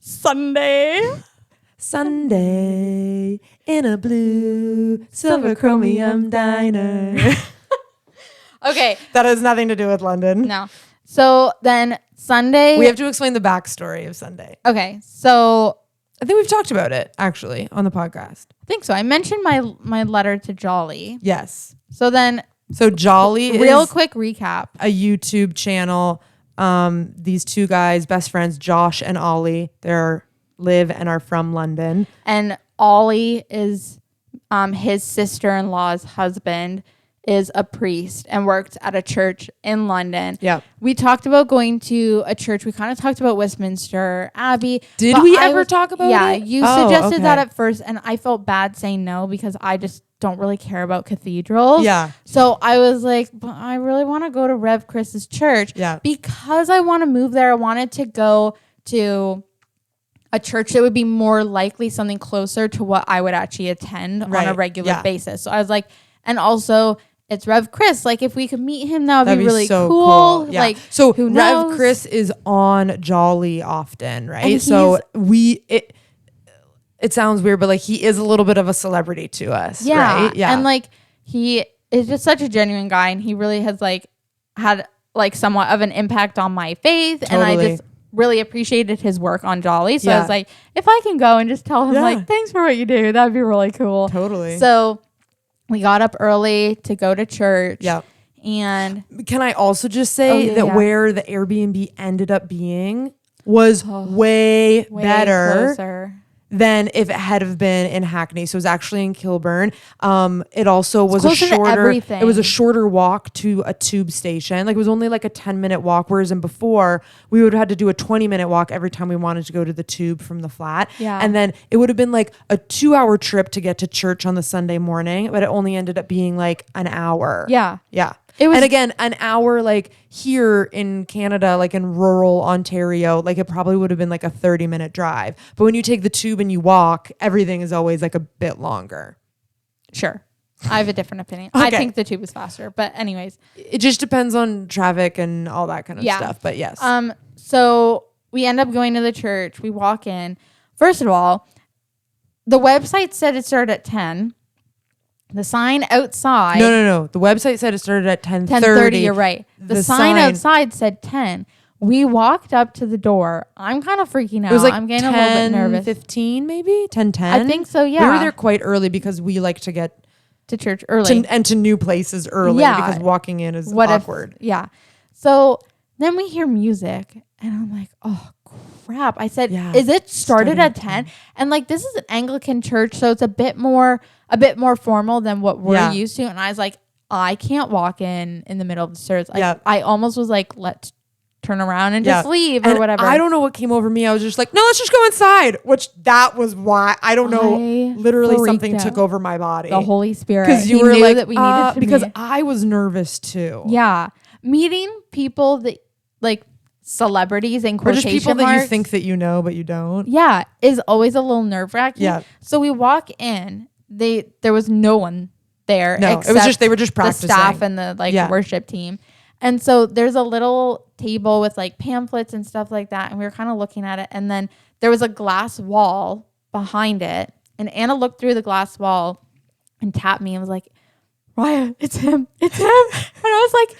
Speaker 1: Sunday.
Speaker 2: Sunday in a blue silver chromium diner.
Speaker 1: Okay.
Speaker 2: That has nothing to do with London.
Speaker 1: No. So then Sunday.
Speaker 2: We have to explain the backstory of Sunday.
Speaker 1: Okay. So
Speaker 2: I think we've talked about it actually on the podcast.
Speaker 1: I think so. I mentioned my letter to Jolly.
Speaker 2: Yes.
Speaker 1: So then
Speaker 2: So Jolly
Speaker 1: real
Speaker 2: is
Speaker 1: quick recap.
Speaker 2: a YouTube channel. These two guys, best friends, Josh and Ollie, live and are from London.
Speaker 1: And Ollie is his sister-in-law's husband is a priest and works at a church in London.
Speaker 2: Yeah.
Speaker 1: We talked about going to a church. We kind of talked about Westminster Abbey.
Speaker 2: Did
Speaker 1: but
Speaker 2: we
Speaker 1: I
Speaker 2: ever talk about
Speaker 1: Yeah,
Speaker 2: it?
Speaker 1: you
Speaker 2: Oh,
Speaker 1: suggested
Speaker 2: okay.
Speaker 1: that at first, and I felt bad saying no because I just don't really care about cathedrals.
Speaker 2: Yeah.
Speaker 1: So I was like, but I really want to go to Rev Chris's church.
Speaker 2: Yeah.
Speaker 1: Because I want to move there. I wanted to go to a church that would be more likely something closer to what I would actually attend on a
Speaker 2: Right.
Speaker 1: regular
Speaker 2: Yeah.
Speaker 1: basis. So I was like, and also it's Rev Chris. Like if we could meet him, that would
Speaker 2: That'd
Speaker 1: be
Speaker 2: be
Speaker 1: really
Speaker 2: so
Speaker 1: cool.
Speaker 2: Yeah.
Speaker 1: Like
Speaker 2: so
Speaker 1: who
Speaker 2: Rev
Speaker 1: knows?
Speaker 2: Chris is on Jolly often, right?
Speaker 1: And
Speaker 2: So it sounds weird, but like he is a little bit of a celebrity to us.
Speaker 1: Yeah.
Speaker 2: Right? Yeah.
Speaker 1: And like he is just such a genuine guy, and he really has like had like somewhat of an impact on my faith. And I
Speaker 2: Totally.
Speaker 1: just really appreciated his work on Jolly. So I
Speaker 2: Yeah.
Speaker 1: was like, if I can go and just tell him
Speaker 2: Yeah.
Speaker 1: like, thanks for what you do, that'd be really cool.
Speaker 2: Totally.
Speaker 1: So we got up early to go to church.
Speaker 2: Yeah.
Speaker 1: And
Speaker 2: Can I also just say
Speaker 1: Oh, yeah,
Speaker 2: that
Speaker 1: yeah.
Speaker 2: where the Airbnb ended up being was way better
Speaker 1: closer.
Speaker 2: than if it had have been in Hackney. So it was actually in Kilburn. It also was a
Speaker 1: closer to
Speaker 2: shorter.
Speaker 1: everything.
Speaker 2: It was a shorter walk to a tube station. Like it was only like a 10-minute walk. Whereas in before we would have had to do a 20-minute walk every time we wanted to go to the tube from the flat.
Speaker 1: Yeah.
Speaker 2: And then it would have been like a 2-hour trip to get to church on the Sunday morning, but it only ended up being like an hour.
Speaker 1: Yeah.
Speaker 2: Yeah.
Speaker 1: It was-
Speaker 2: and again, an hour like here in Canada, like in rural Ontario, like it probably would have been like a 30-minute drive. But when you take the tube and you walk, everything is always like a bit longer.
Speaker 1: Sure. I have a different opinion. I
Speaker 2: Okay.
Speaker 1: think the tube is faster. But anyways.
Speaker 2: It just depends on traffic and all that kind of
Speaker 1: Yeah.
Speaker 2: stuff. But yes.
Speaker 1: So we end up going to the church. We walk in. First of all, the website said it started at 10. The sign outside.
Speaker 2: No. The website said it started at 10:30.
Speaker 1: 10:30. You're right. The
Speaker 2: The
Speaker 1: sign
Speaker 2: sign-
Speaker 1: outside said 10, We walked up to the door. I'm kind of freaking out.
Speaker 2: It was like
Speaker 1: I'm getting a little bit nervous.
Speaker 2: 15 maybe 10.
Speaker 1: I think so, yeah.
Speaker 2: We were there quite early because we like to get
Speaker 1: to church early.
Speaker 2: to new places early because walking in is awkward.
Speaker 1: So then we hear music and I'm like, oh crap. I said, is it started at 10? And like, this is an Anglican church, so it's a bit more formal than what we're used to. And I was like, I can't walk in the middle of the service. I almost was like, let's turn around and just leave or whatever.
Speaker 2: I don't know what came over me. I was just like, no, let's just go inside. Which that was why I don't know. Literally something took over my body.
Speaker 1: The Holy Spirit.
Speaker 2: Because you were like, that we needed to because meet. I was nervous too.
Speaker 1: Yeah. Meeting people that like celebrities and quotation
Speaker 2: or just people
Speaker 1: marks,
Speaker 2: that you think that you know, but you don't.
Speaker 1: Yeah. Is always a little nerve wracking.
Speaker 2: Yeah.
Speaker 1: So we walk in, there was no one there.
Speaker 2: No, it was just, they were just practicing.
Speaker 1: The staff and the worship team. And so there's a little table with like pamphlets and stuff like that. And we were kind of looking at it. And then there was a glass wall behind it. And Anna looked through the glass wall and tapped me and was like, Riah, it's him. It's him. And I was like,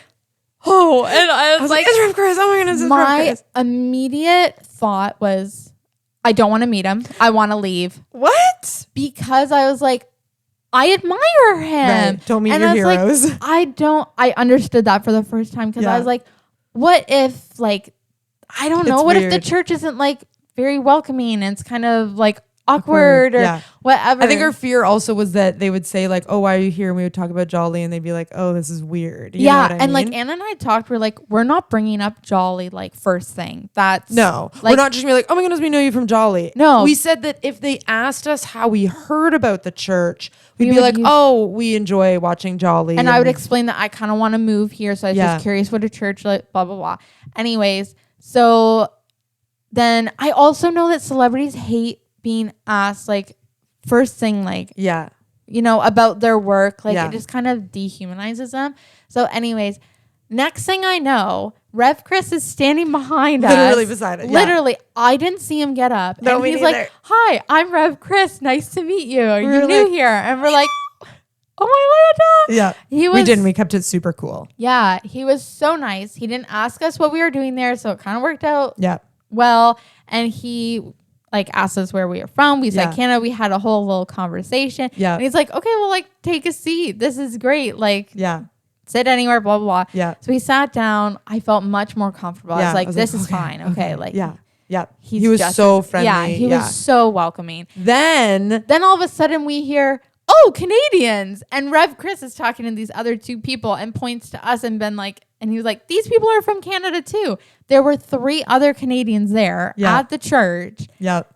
Speaker 1: oh. And I was like,
Speaker 2: it's Rev Chris. Oh my goodness, it's
Speaker 1: my
Speaker 2: Rev Chris.
Speaker 1: immediate thought was, I don't want to meet him. I want to leave.
Speaker 2: What?
Speaker 1: Because I was like, I admire him.
Speaker 2: Right. Don't meet your heroes.
Speaker 1: Like, I understood that for the first time because I was like, what if like, I don't know. What if the church isn't like very welcoming and it's kind of like awkward or whatever.
Speaker 2: I think our fear also was that they would say like, oh, why are you here? And we would talk about Jolly and they'd be like, oh, this is weird. You know what I mean?
Speaker 1: Like Anna and I talked, we're like, we're not bringing up Jolly like first thing. That's
Speaker 2: no, like, we're not just gonna be like, oh my goodness, we know you from Jolly.
Speaker 1: No,
Speaker 2: we said that if they asked us how we heard about the church, we'd be like, oh, we enjoy watching Jolly.
Speaker 1: And I would explain that I kind of want to move here. So I was just curious what a church like, blah, blah, blah. Anyways, so then I also know that celebrities hate being asked like first thing, like, you know, about their work. Like it just kind of dehumanizes them. So anyways, next thing I know, Rev Chris is standing behind us.
Speaker 2: Literally beside us.
Speaker 1: Literally. I didn't see him get up.
Speaker 2: No,
Speaker 1: and he's like, hi, I'm Rev Chris. Nice to meet you. Are you new here? And we're like, oh my God.
Speaker 2: Yeah. We didn't. We kept it super cool.
Speaker 1: Yeah. He was so nice. He didn't ask us what we were doing there. So it kind of worked out well. And he like asked us where we were from. We said Canada. We had a whole little conversation. Yeah. And he's like, okay, well, like take a seat. This is great. Like, sit anywhere, blah, blah, blah. Yeah. So we sat down. I felt much more comfortable. I was like, this is fine. Okay. Like,
Speaker 2: he was so friendly.
Speaker 1: Yeah. He was so welcoming.
Speaker 2: Then
Speaker 1: all of a sudden we hear, oh, Canadians. And Rev Chris is talking to these other two people and points to us and been like, and he was like, these people are from Canada too. There were 3 other Canadians there at the church. Yep.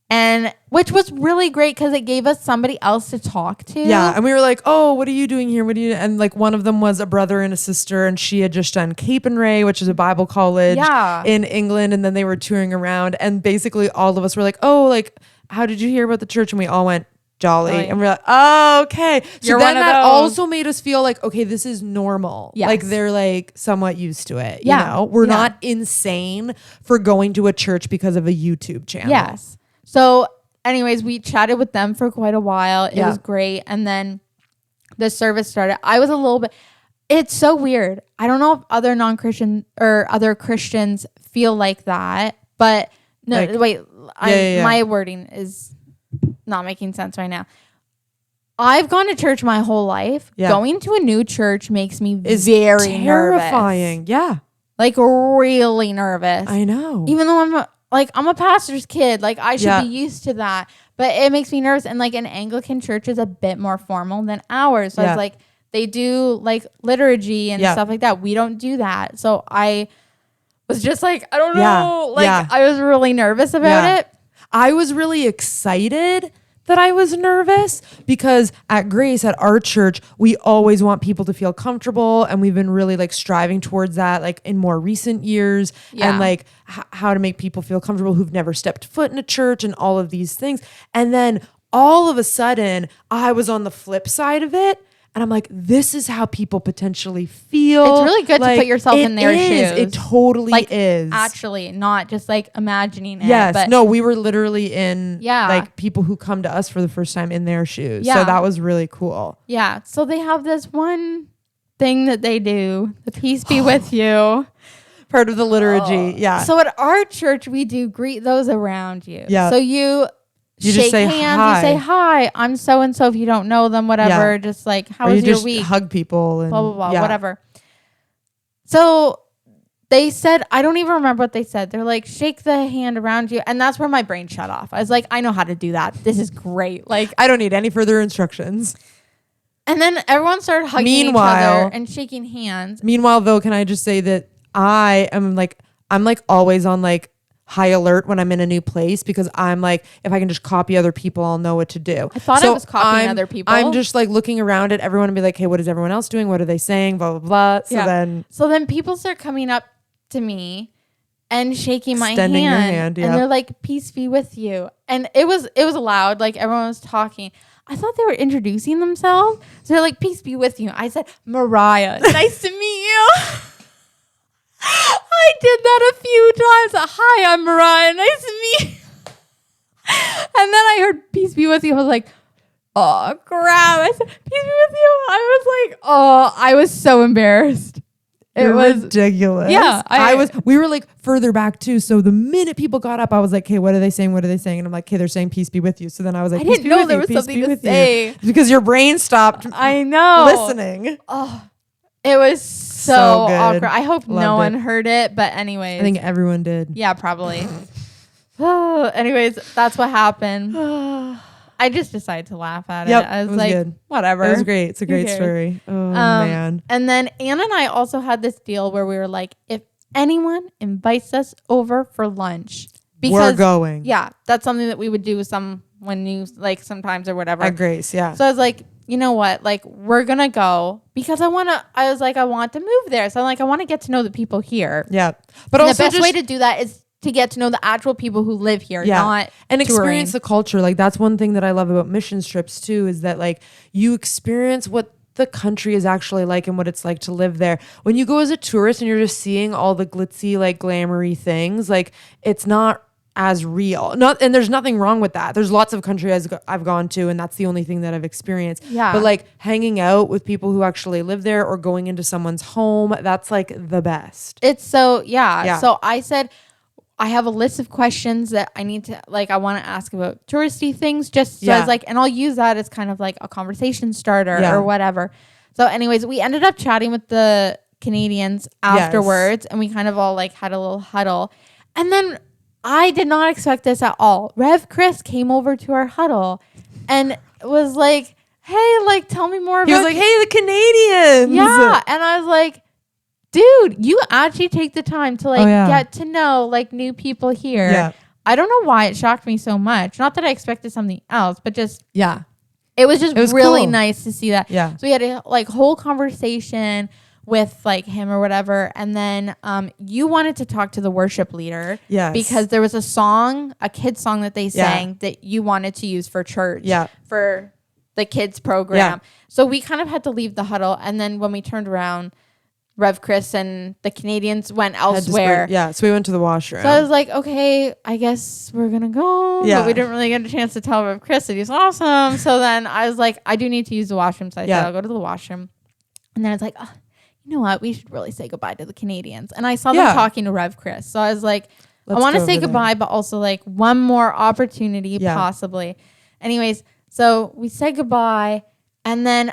Speaker 1: And which was really great because it gave us somebody else to talk to.
Speaker 2: Yeah. And we were like, oh, what are you doing here? What do you? And like one of them was a brother and a sister, and she had just done Cape and Ray, which is a Bible college in England. And then they were touring around. And basically all of us were like, oh, like, how did you hear about the church? And we all went, Jolly. And we're like, oh, okay. So then that also made us feel like, okay, this is normal. Yes. Like they're like somewhat used to it. You know, we're not insane for going to a church because of a YouTube channel.
Speaker 1: Yes. So anyways, we chatted with them for quite a while. It was great. And then the service started. I was a little bit, it's so weird. I don't know if other non-Christian or other Christians feel like that, but no, like, wait, my wording is not making sense right now. I've gone to church my whole life. Going to a new church makes me very
Speaker 2: terrifying. Nervous. Yeah.
Speaker 1: Like really nervous.
Speaker 2: I know.
Speaker 1: Even though I'm a pastor's kid. Like I should be used to that. But it makes me nervous. And like an Anglican church is a bit more formal than ours. So I was like, they do like liturgy and stuff like that. We don't do that. So I was just like, I don't know. I was really nervous about it.
Speaker 2: I was really excited that I was nervous because at Grace, at our church, we always want people to feel comfortable. And we've been really like striving towards that like in more recent years and like how to make people feel comfortable who've never stepped foot in a church and all of these things. And then all of a sudden I was on the flip side of it. And I'm like, this is how people potentially feel.
Speaker 1: It's really good to put yourself in their shoes.
Speaker 2: It totally is.
Speaker 1: Actually, not just like imagining it.
Speaker 2: Yes. But no, we were literally in like people who come to us for the first time in their shoes. So that was really cool.
Speaker 1: Yeah. So they have this one thing that they do, the peace be with you.
Speaker 2: part of the liturgy. Yeah.
Speaker 1: So at our church, we do greet those around you.
Speaker 2: Yeah.
Speaker 1: So you
Speaker 2: just
Speaker 1: shake
Speaker 2: say
Speaker 1: hands.
Speaker 2: hi.
Speaker 1: You say hi. I'm so and so. If you don't know them, whatever.
Speaker 2: Yeah.
Speaker 1: Just like how
Speaker 2: or
Speaker 1: was
Speaker 2: you
Speaker 1: your
Speaker 2: just
Speaker 1: week?
Speaker 2: hug people and
Speaker 1: Blah blah blah.
Speaker 2: yeah.
Speaker 1: Whatever. So they said, I don't even remember what they said. They're like, shake the hand around you. And that's where my brain shut off. I was like, I know how to do that. This is great. Like,
Speaker 2: I don't need any further instructions.
Speaker 1: and then everyone started hugging each other and shaking hands.
Speaker 2: Meanwhile, though, can I just say that I'm like always on like high alert when I'm in a new place because I'm like, if I can just copy other people, I'll know what to do.
Speaker 1: I thought I was copying other people.
Speaker 2: I'm just like looking around at everyone and be like, hey, what is everyone else doing? What are they saying? Blah, blah, blah. So then
Speaker 1: people start coming up to me and shaking my
Speaker 2: extending
Speaker 1: hand,
Speaker 2: your hand,
Speaker 1: and they're like, peace be with you. And it was loud, like everyone was talking. I thought they were introducing themselves. So they're like, peace be with you. I said, Mariah, nice to meet you. I did that a few times. Hi, I'm Mariah, nice to meet you. And then I heard peace be with you. I was like, oh crap. I said, peace be with you. I was like, oh, I was so embarrassed.
Speaker 2: It was ridiculous.
Speaker 1: Yeah.
Speaker 2: We were like further back too. So the minute people got up, I was like, hey, what are they saying? What are they saying? And I'm like, okay, they're saying peace be with you. So then I was like,
Speaker 1: I didn't know there was something to say.
Speaker 2: Because your brain stopped
Speaker 1: I know.
Speaker 2: listening.
Speaker 1: Oh, it was so awkward. I hope no one heard it. But anyways.
Speaker 2: I think everyone did.
Speaker 1: Yeah, probably. Anyways, that's what happened. I just decided to laugh at it. I was like, good. Whatever.
Speaker 2: It was great. It's a great story. Oh, man.
Speaker 1: And then Anna and I also had this deal where we were like, if anyone invites us over for lunch, because
Speaker 2: we're going.
Speaker 1: Yeah, that's something that we would do sometimes or whatever.
Speaker 2: At Grace, yeah.
Speaker 1: So I was like, you know what? Like, we're going to go because I want to move there. So I'm like, I want to get to know the people here.
Speaker 2: Yeah. But
Speaker 1: and
Speaker 2: also
Speaker 1: the best way to do that is to get to know the actual people who live here, not
Speaker 2: and experience
Speaker 1: touring.
Speaker 2: the culture. Like that's one thing that I love about mission trips too, is that like you experience what the country is actually like and what it's like to live there. When you go as a tourist and you're just seeing all the glitzy, like glamoury things, like it's not as real. And there's nothing wrong with that. There's lots of countries I've gone to and that's the only thing that I've experienced.
Speaker 1: Yeah.
Speaker 2: But like hanging out with people who actually live there or going into someone's home, that's like the best.
Speaker 1: It's so, yeah. So I said, I have a list of questions that I need to, like, I want to ask about touristy things just so as like, and I'll use that as kind of like a conversation starter or whatever. So anyways, we ended up chatting with the Canadians afterwards and we kind of all like had a little huddle. And then I did not expect this at all. Rev Chris came over to our huddle and was like, hey, like, tell me more about.
Speaker 2: He was like, hey, the Canadians.
Speaker 1: Yeah. And I was like, dude, you actually take the time to like get to know like new people here. Yeah. I don't know why it shocked me so much. Not that I expected something else, but just it was really cool. Nice to see that.
Speaker 2: Yeah.
Speaker 1: So we had a like whole conversation with like him or whatever, and then you wanted to talk to the worship leader.
Speaker 2: Yes.
Speaker 1: Because there was a kid's song that they sang that you wanted to use for church. Yeah. For the kids program. Yeah. So we kind of had to leave the huddle, and then when we turned around, Rev Chris and the Canadians went elsewhere.
Speaker 2: So we went to the washroom.
Speaker 1: So I was like, okay, I guess we're going to go. Yeah. But we didn't really get a chance to tell Rev Chris that he's awesome. So then I was like, I do need to use the washroom. So I said, I'll go to the washroom. And then I was like, oh, you know what? We should really say goodbye to the Canadians. And I saw them talking to Rev Chris. So I was like, I want to say goodbye, but also like one more opportunity possibly. Anyways, so we said goodbye. And then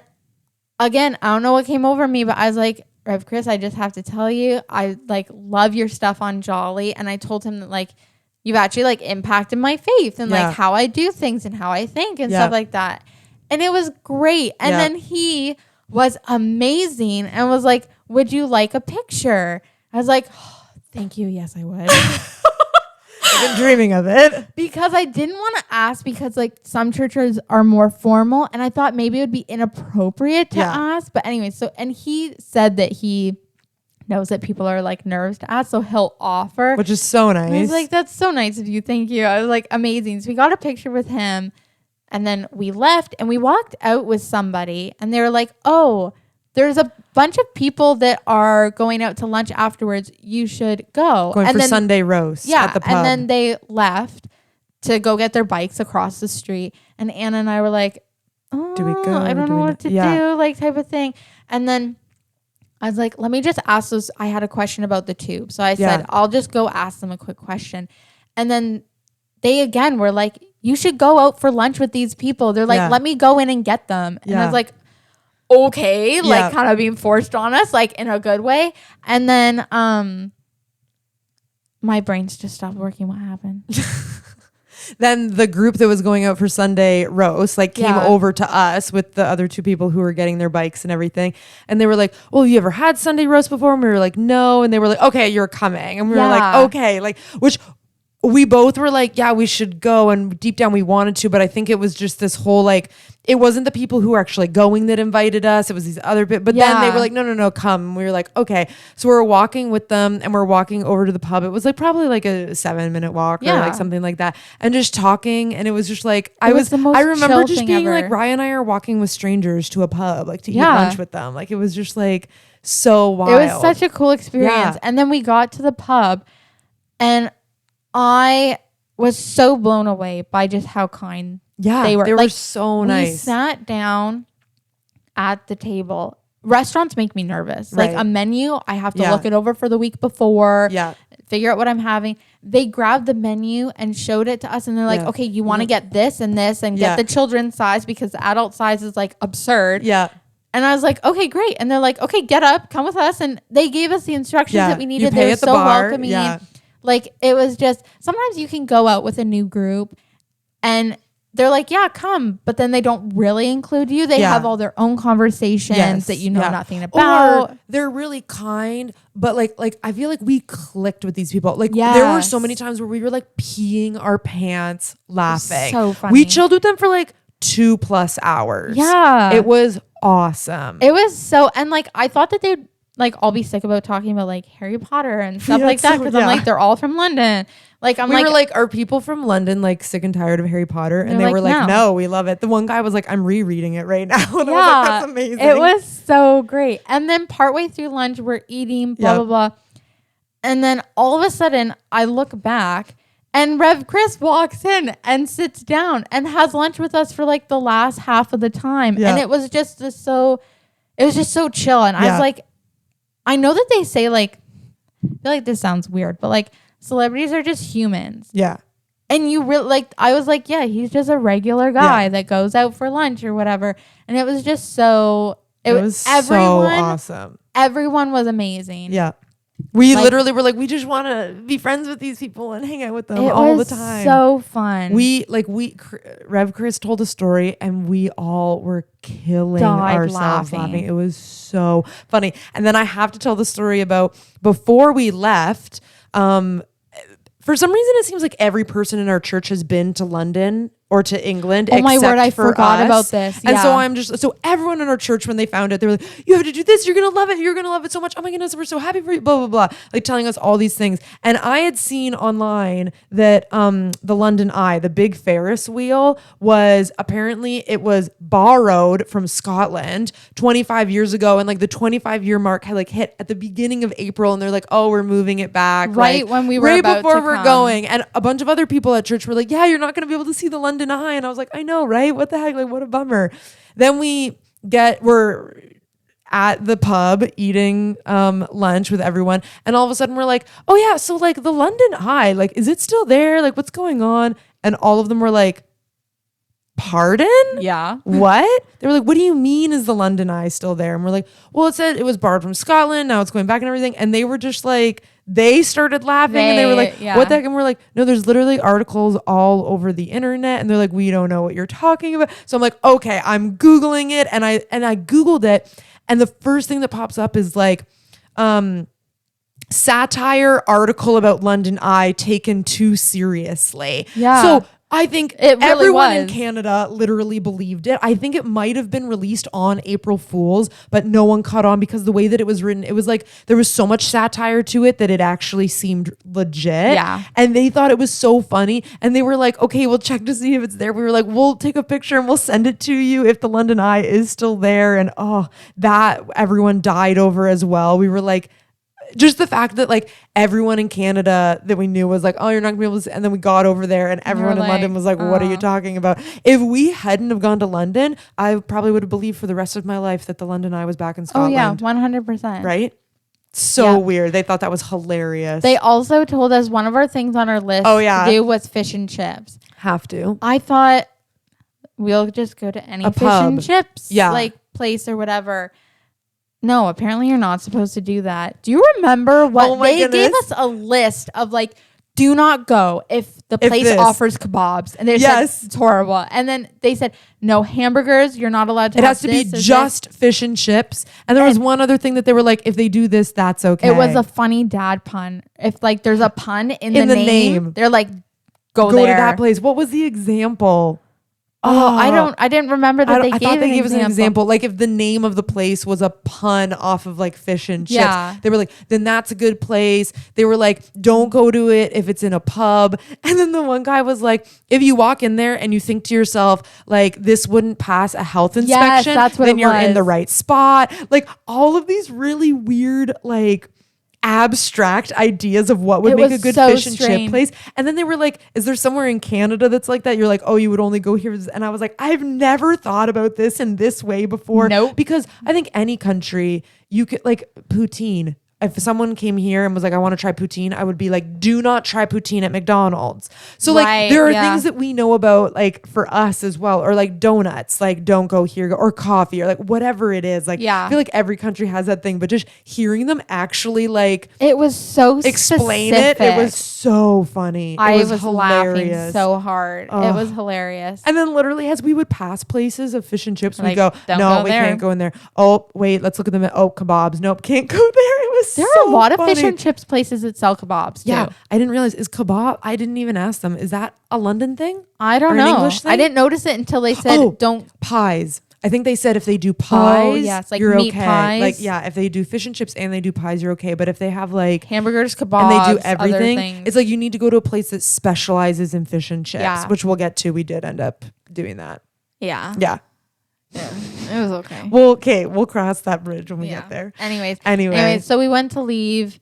Speaker 1: again, I don't know what came over me, but I was like, Rev Chris, I just have to tell you, I like love your stuff on Jolly. And I told him that like you've actually like impacted my faith and like how I do things and how I think and stuff like that. And it was great. And then he was amazing and was like, would you like a picture? I was like, oh, thank you. Yes, I would.
Speaker 2: I've been dreaming of it.
Speaker 1: Because I didn't want to ask because like some churches are more formal and I thought maybe it would be inappropriate to ask. But anyway, and he said that he knows that people are like nervous to ask, so he'll offer.
Speaker 2: Which is so nice.
Speaker 1: And I was like, that's so nice of you. Thank you. I was like, amazing. So we got a picture with him and then we left and we walked out with somebody and they were like, oh, there's a bunch of people that are going out to lunch afterwards. You should go.
Speaker 2: Going for Sunday roast at the pub.
Speaker 1: And then they left to go get their bikes across the street. And Anna and I were like, oh, do we go? I don't know what to do, like type of thing. And then I was like, let me just ask those. I had a question about the tube. So I said, I'll just go ask them a quick question. And then they again were like, you should go out for lunch with these people. They're like, let me go in and get them. And I was like, okay, like kind of being forced on us, like in a good way. And then my brains just stopped working. What happened?
Speaker 2: Then the group that was going out for Sunday roast like came over to us with the other two people who were getting their bikes and everything. And they were like, well, you ever had Sunday roast before? And we were like, no. And they were like, okay, you're coming. And we were like, okay, like, which we both were like, yeah, we should go. And deep down we wanted to, but I think it was just this whole, like, it wasn't the people who were actually going that invited us. It was these other bit. But then they were like, no, come. And we were like, okay. So we were walking with them and we're walking over to the pub. It was like probably like a 7-minute walk or like something like that. And just talking. And it was just like, I remember just being ever. Like, Riah and I are walking with strangers to a pub, like to eat lunch with them. Like it was just like so wild.
Speaker 1: It was such a cool experience. And then we got to the pub and I was so blown away by just how kind they were.
Speaker 2: They were so nice.
Speaker 1: We sat down at the table. Restaurants make me nervous. Like a menu, I have to look it over for the week before, figure out what I'm having. They grabbed the menu and showed it to us. And they're like, okay, you want to get this and this and get the children's size because the adult size is like absurd.
Speaker 2: Yeah.
Speaker 1: And I was like, okay, great. And they're like, okay, get up, come with us. And they gave us the instructions that we needed. They were so welcoming. Like it was just, sometimes you can go out with a new group and they're like, yeah, come. But then they don't really include you. They have all their own conversations that you know nothing about.
Speaker 2: Or they're really kind, but like I feel like we clicked with these people. Like there were so many times where we were like peeing our pants laughing.
Speaker 1: So funny.
Speaker 2: We chilled with them for like 2+ hours.
Speaker 1: Yeah.
Speaker 2: It was awesome.
Speaker 1: It was so, and like I thought that they'd like all be sick about talking about like Harry Potter and stuff like that because I'm like, they're all from London. Like we were like, are people from London like sick and tired of Harry Potter? And they were like, no, we love it. The one guy was like, I'm rereading it right now. And I was like, that's amazing. It was so great. And then partway through lunch, we're eating, blah, blah, blah. And then all of a sudden I look back and Rev Chris walks in and sits down and has lunch with us for like the last half of the time. And it was just so chill. And I was like, I know that they say like, I feel like this sounds weird, but like celebrities are just humans. Yeah. And you really like, I was like, yeah, he's just a regular guy that goes out for lunch or whatever. And it was just so, it was so awesome. Everyone was amazing.
Speaker 2: Yeah. We like, literally were like, we just want to be friends with these people and hang out with them all the time.
Speaker 1: So fun.
Speaker 2: Rev Chris told a story and we all were killing ourselves laughing. It was so funny. And then I have to tell the story about before we left. For some reason, it seems like every person in our church has been to London or to England.
Speaker 1: Oh my word, I forgot about this.
Speaker 2: And so everyone in our church, when they found it, they were like, you have to do this. You're going to love it. You're going to love it so much. Oh my goodness, we're so happy for you, blah, blah, blah. Like telling us all these things. And I had seen online that the London Eye, the big Ferris wheel, was apparently it was borrowed from Scotland 25 years ago. And like the 25-year mark had like hit at the beginning of April. And they're like, oh, we're moving it back.
Speaker 1: Right
Speaker 2: like,
Speaker 1: when we were
Speaker 2: right
Speaker 1: about
Speaker 2: before
Speaker 1: to
Speaker 2: we're
Speaker 1: come.
Speaker 2: going. And a bunch of other people at church were like, yeah, you're not going to be able to see the London Eye. And I was like, I know, right? What the heck? Like, what a bummer. Then we're at the pub eating lunch with everyone. And all of a sudden we're like, oh yeah, so like the London Eye, like, is it still there? Like, what's going on? And all of them were like, pardon?
Speaker 1: Yeah.
Speaker 2: What? They were like, what do you mean is the London Eye still there? And we're like, well, it said it was borrowed from Scotland. Now it's going back and everything. And they were just like, they started laughing and they were like, what the heck? And we're like, no, there's literally articles all over the internet. And they're like, we don't know what you're talking about. So I'm like, okay, I'm Googling it. And I Googled it. And the first thing that pops up is like, satire article about London Eye taken too seriously. Yeah. So I think everyone in Canada literally believed it. I think it might have been released on April Fool's, but no one caught on because the way that it was written, it was like there was so much satire to it that it actually seemed legit. Yeah. And they thought it was so funny. And they were like, okay, we'll check to see if it's there. We were like, we'll take a picture and we'll send it to you if the London Eye is still there. And that everyone died over as well. We were like, just the fact that like everyone in Canada that we knew was like, oh, you're not gonna be able to, and then we got over there and everyone in London was like, what are you talking about? If we hadn't have gone to London, I probably would have believed for the rest of my life that the London Eye was back in Scotland.
Speaker 1: Oh yeah, 100%.
Speaker 2: Right? So weird. They thought that was hilarious.
Speaker 1: They also told us one of our things on our list to do was fish and chips.
Speaker 2: Have to.
Speaker 1: I thought we'll just go to any fish and chips like place or whatever. No, apparently you're not supposed to do that. Do you remember what they gave us a list of like, do not go if the place offers kebabs, and they said it's horrible. And then they said no hamburgers. You're not allowed to.
Speaker 2: It has to be just fish and chips. And there was one other thing that they were like, if they do this, that's okay.
Speaker 1: It was a funny dad pun. If like there's a pun in the name, they're like, go there
Speaker 2: to that place. What was the example?
Speaker 1: Oh, I didn't remember that I thought they gave us an example.
Speaker 2: Like if the name of the place was a pun off of like fish and chips, they were like, then that's a good place. They were like, don't go to it if it's in a pub. And then the one guy was like, if you walk in there and you think to yourself, like this wouldn't pass a health inspection, then you're in the right spot. Like all of these really weird, like abstract ideas of what would make a good fish and chip place. And then they were like, is there somewhere in Canada that's like that? You're like, oh, you would only go here. And I was like, I've never thought about this in this way before.
Speaker 1: Nope.
Speaker 2: Because I think any country you could like poutine. If someone came here and was like, I want to try poutine, I would be like, do not try poutine at McDonald's. So like there are things that we know about like for us as well, or like donuts, like don't go here, or coffee, or like whatever it is. Like I feel like every country has that thing, but just hearing them actually like
Speaker 1: it was so
Speaker 2: explain
Speaker 1: specific.
Speaker 2: it was so funny.
Speaker 1: I was laughing so hard. It was hilarious.
Speaker 2: And then literally as we would pass places of fish and chips,
Speaker 1: like,
Speaker 2: we go, no, we can't go in there. Oh, wait, let's look at them. Oh, kebabs. Nope, can't go there. It was
Speaker 1: there are a lot of fish and chips places that sell kebabs too.
Speaker 2: Yeah, I didn't realize I didn't even ask them. Is that a London thing?
Speaker 1: I don't know. English thing? I didn't notice it until they said don't
Speaker 2: pies. I think they said if they do pies,
Speaker 1: yes, like
Speaker 2: you're
Speaker 1: meat
Speaker 2: okay.
Speaker 1: pies.
Speaker 2: Like if they do fish and chips and they do pies, you're okay. But if they have like
Speaker 1: hamburgers, kebabs,
Speaker 2: and they do everything, it's like you need to go to a place that specializes in fish and chips, which we'll get to. We did end up doing that.
Speaker 1: Yeah.
Speaker 2: Yeah.
Speaker 1: Yeah, it was okay.
Speaker 2: Well, okay, we'll cross that bridge when we get there.
Speaker 1: Anyways, so we went to leave,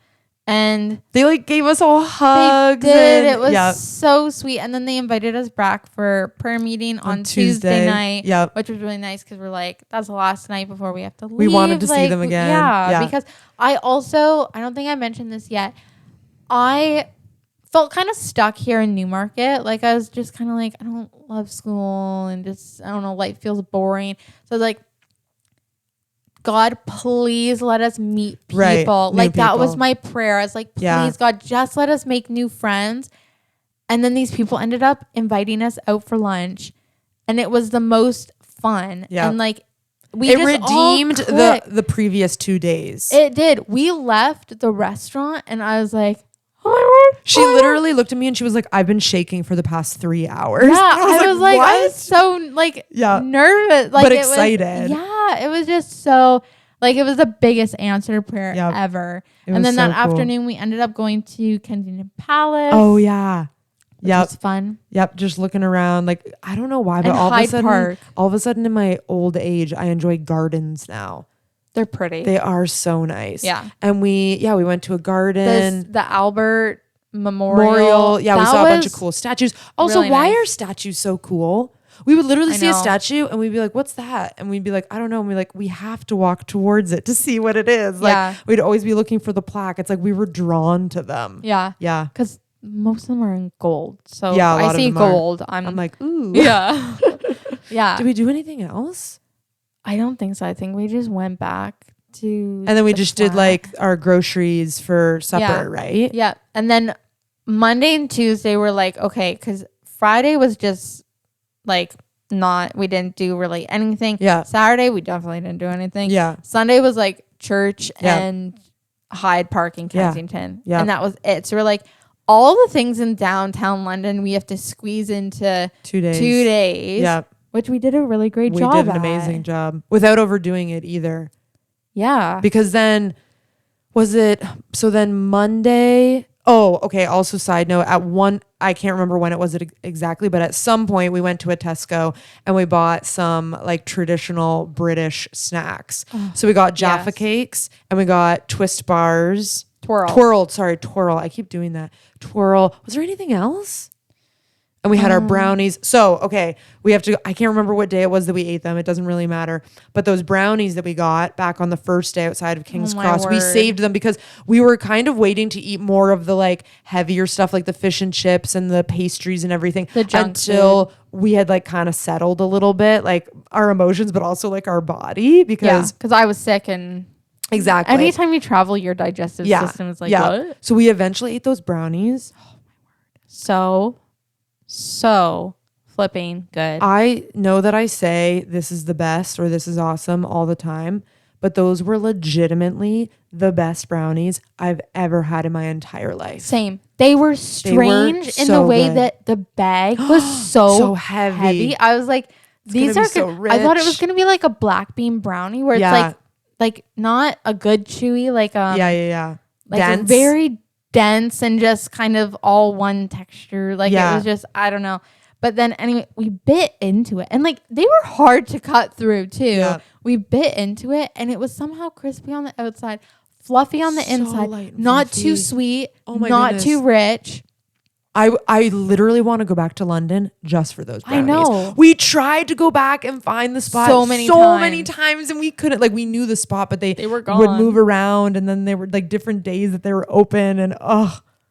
Speaker 1: and
Speaker 2: they like gave us all hugs.
Speaker 1: They did. It was so sweet. And then they invited us back for prayer meeting on Tuesday night, which was really nice because we're like, that's the last night before we have to leave.
Speaker 2: We wanted to see them again.
Speaker 1: Yeah, because I don't think I mentioned this yet. I felt kind of stuck here in Newmarket. Like I was just kind of like, I don't love school and just, I don't know, life feels boring. So I was like, God, please let us meet people.
Speaker 2: Right.
Speaker 1: Like that was my prayer. I was like, please God, just let us make new friends. And then these people ended up inviting us out for lunch. And it was the most fun. Yeah. And like,
Speaker 2: it redeemed the previous 2 days.
Speaker 1: It did. We left the restaurant and I was like, oh my word.
Speaker 2: She literally looked at me and she was like, I've been shaking for the past 3 hours.
Speaker 1: Yeah, I was so like nervous. Like,
Speaker 2: but excited.
Speaker 1: It was just so like it was the biggest answered prayer ever. And then that afternoon we ended up going to Kensington Palace.
Speaker 2: Oh yeah.
Speaker 1: Which was fun.
Speaker 2: Yep. Just looking around. Like I don't know why, but all of a sudden in my old age, I enjoy gardens now.
Speaker 1: They're pretty.
Speaker 2: They are so nice.
Speaker 1: Yeah.
Speaker 2: And we went to a garden.
Speaker 1: The Albert Memorial.
Speaker 2: Yeah, we saw a bunch of cool statues. Also,
Speaker 1: really
Speaker 2: why are statues so cool? We would literally see a statue and we'd be like, what's that? And we'd be like, I don't know. And we're like, we have to walk towards it to see what it is. Like we'd always be looking for the plaque. It's like we were drawn to them.
Speaker 1: Yeah.
Speaker 2: Yeah.
Speaker 1: Because most of them are in gold. So I see gold. I'm
Speaker 2: like, ooh.
Speaker 1: Yeah. Yeah.
Speaker 2: Did we do anything else?
Speaker 1: I don't think so. I think we just went back to
Speaker 2: and then we just did like our groceries for supper, right?
Speaker 1: Yeah. And then Monday and Tuesday were like, okay, because Friday was just like we didn't do really anything.
Speaker 2: Yeah.
Speaker 1: Saturday, we definitely didn't do anything.
Speaker 2: Yeah.
Speaker 1: Sunday was like church and Hyde Park in Kensington. Yeah. And that was it. So we're like, all the things in downtown London, we have to squeeze into 2 days. 2 days.
Speaker 2: Yeah.
Speaker 1: Which we did a really great job.
Speaker 2: We did an amazing job without overdoing it either.
Speaker 1: Yeah.
Speaker 2: Because then then Monday. Oh, okay. Also, side note, I can't remember when it was exactly, but at some point we went to a Tesco and we bought some like traditional British snacks. So we got Jaffa cakes and we got Twist bars. Twirled. Sorry, twirl. I keep doing that. Twirl. Was there anything else? And we had our brownies. So, okay, we have to, I can't remember what day it was that we ate them. It doesn't really matter. But those brownies that we got back on the first day outside of King's Cross, we saved them because we were kind of waiting to eat more of the like heavier stuff, like the fish and chips and the pastries and everything until we had like kind of settled a little bit, like our emotions, but also like our body because
Speaker 1: I was sick and
Speaker 2: exactly.
Speaker 1: Anytime you travel, your digestive system is like, what?
Speaker 2: So we eventually ate those brownies.
Speaker 1: Oh my word. So flipping good.
Speaker 2: I know that I say this is the best or this is awesome all the time, but those were legitimately the best brownies I've ever had in my entire life.
Speaker 1: Same. They were strange in the way that the bag was so heavy. I was like, these are so rich. I thought it was going to be like a black bean brownie where it's like not a good chewy, like like dense. Very dense and just kind of all one texture. Like it was just, I don't know. But then anyway, we bit into it and like they were hard to cut through too. Yeah. We bit into it and it was somehow crispy on the outside, fluffy on the inside, not too sweet, not too rich.
Speaker 2: I literally want to go back to London just for those brownies.
Speaker 1: I know.
Speaker 2: We tried to go back and find the spot so many times and we couldn't. Like we knew the spot, but they were gone. Would move around and then they were like different days that they were open and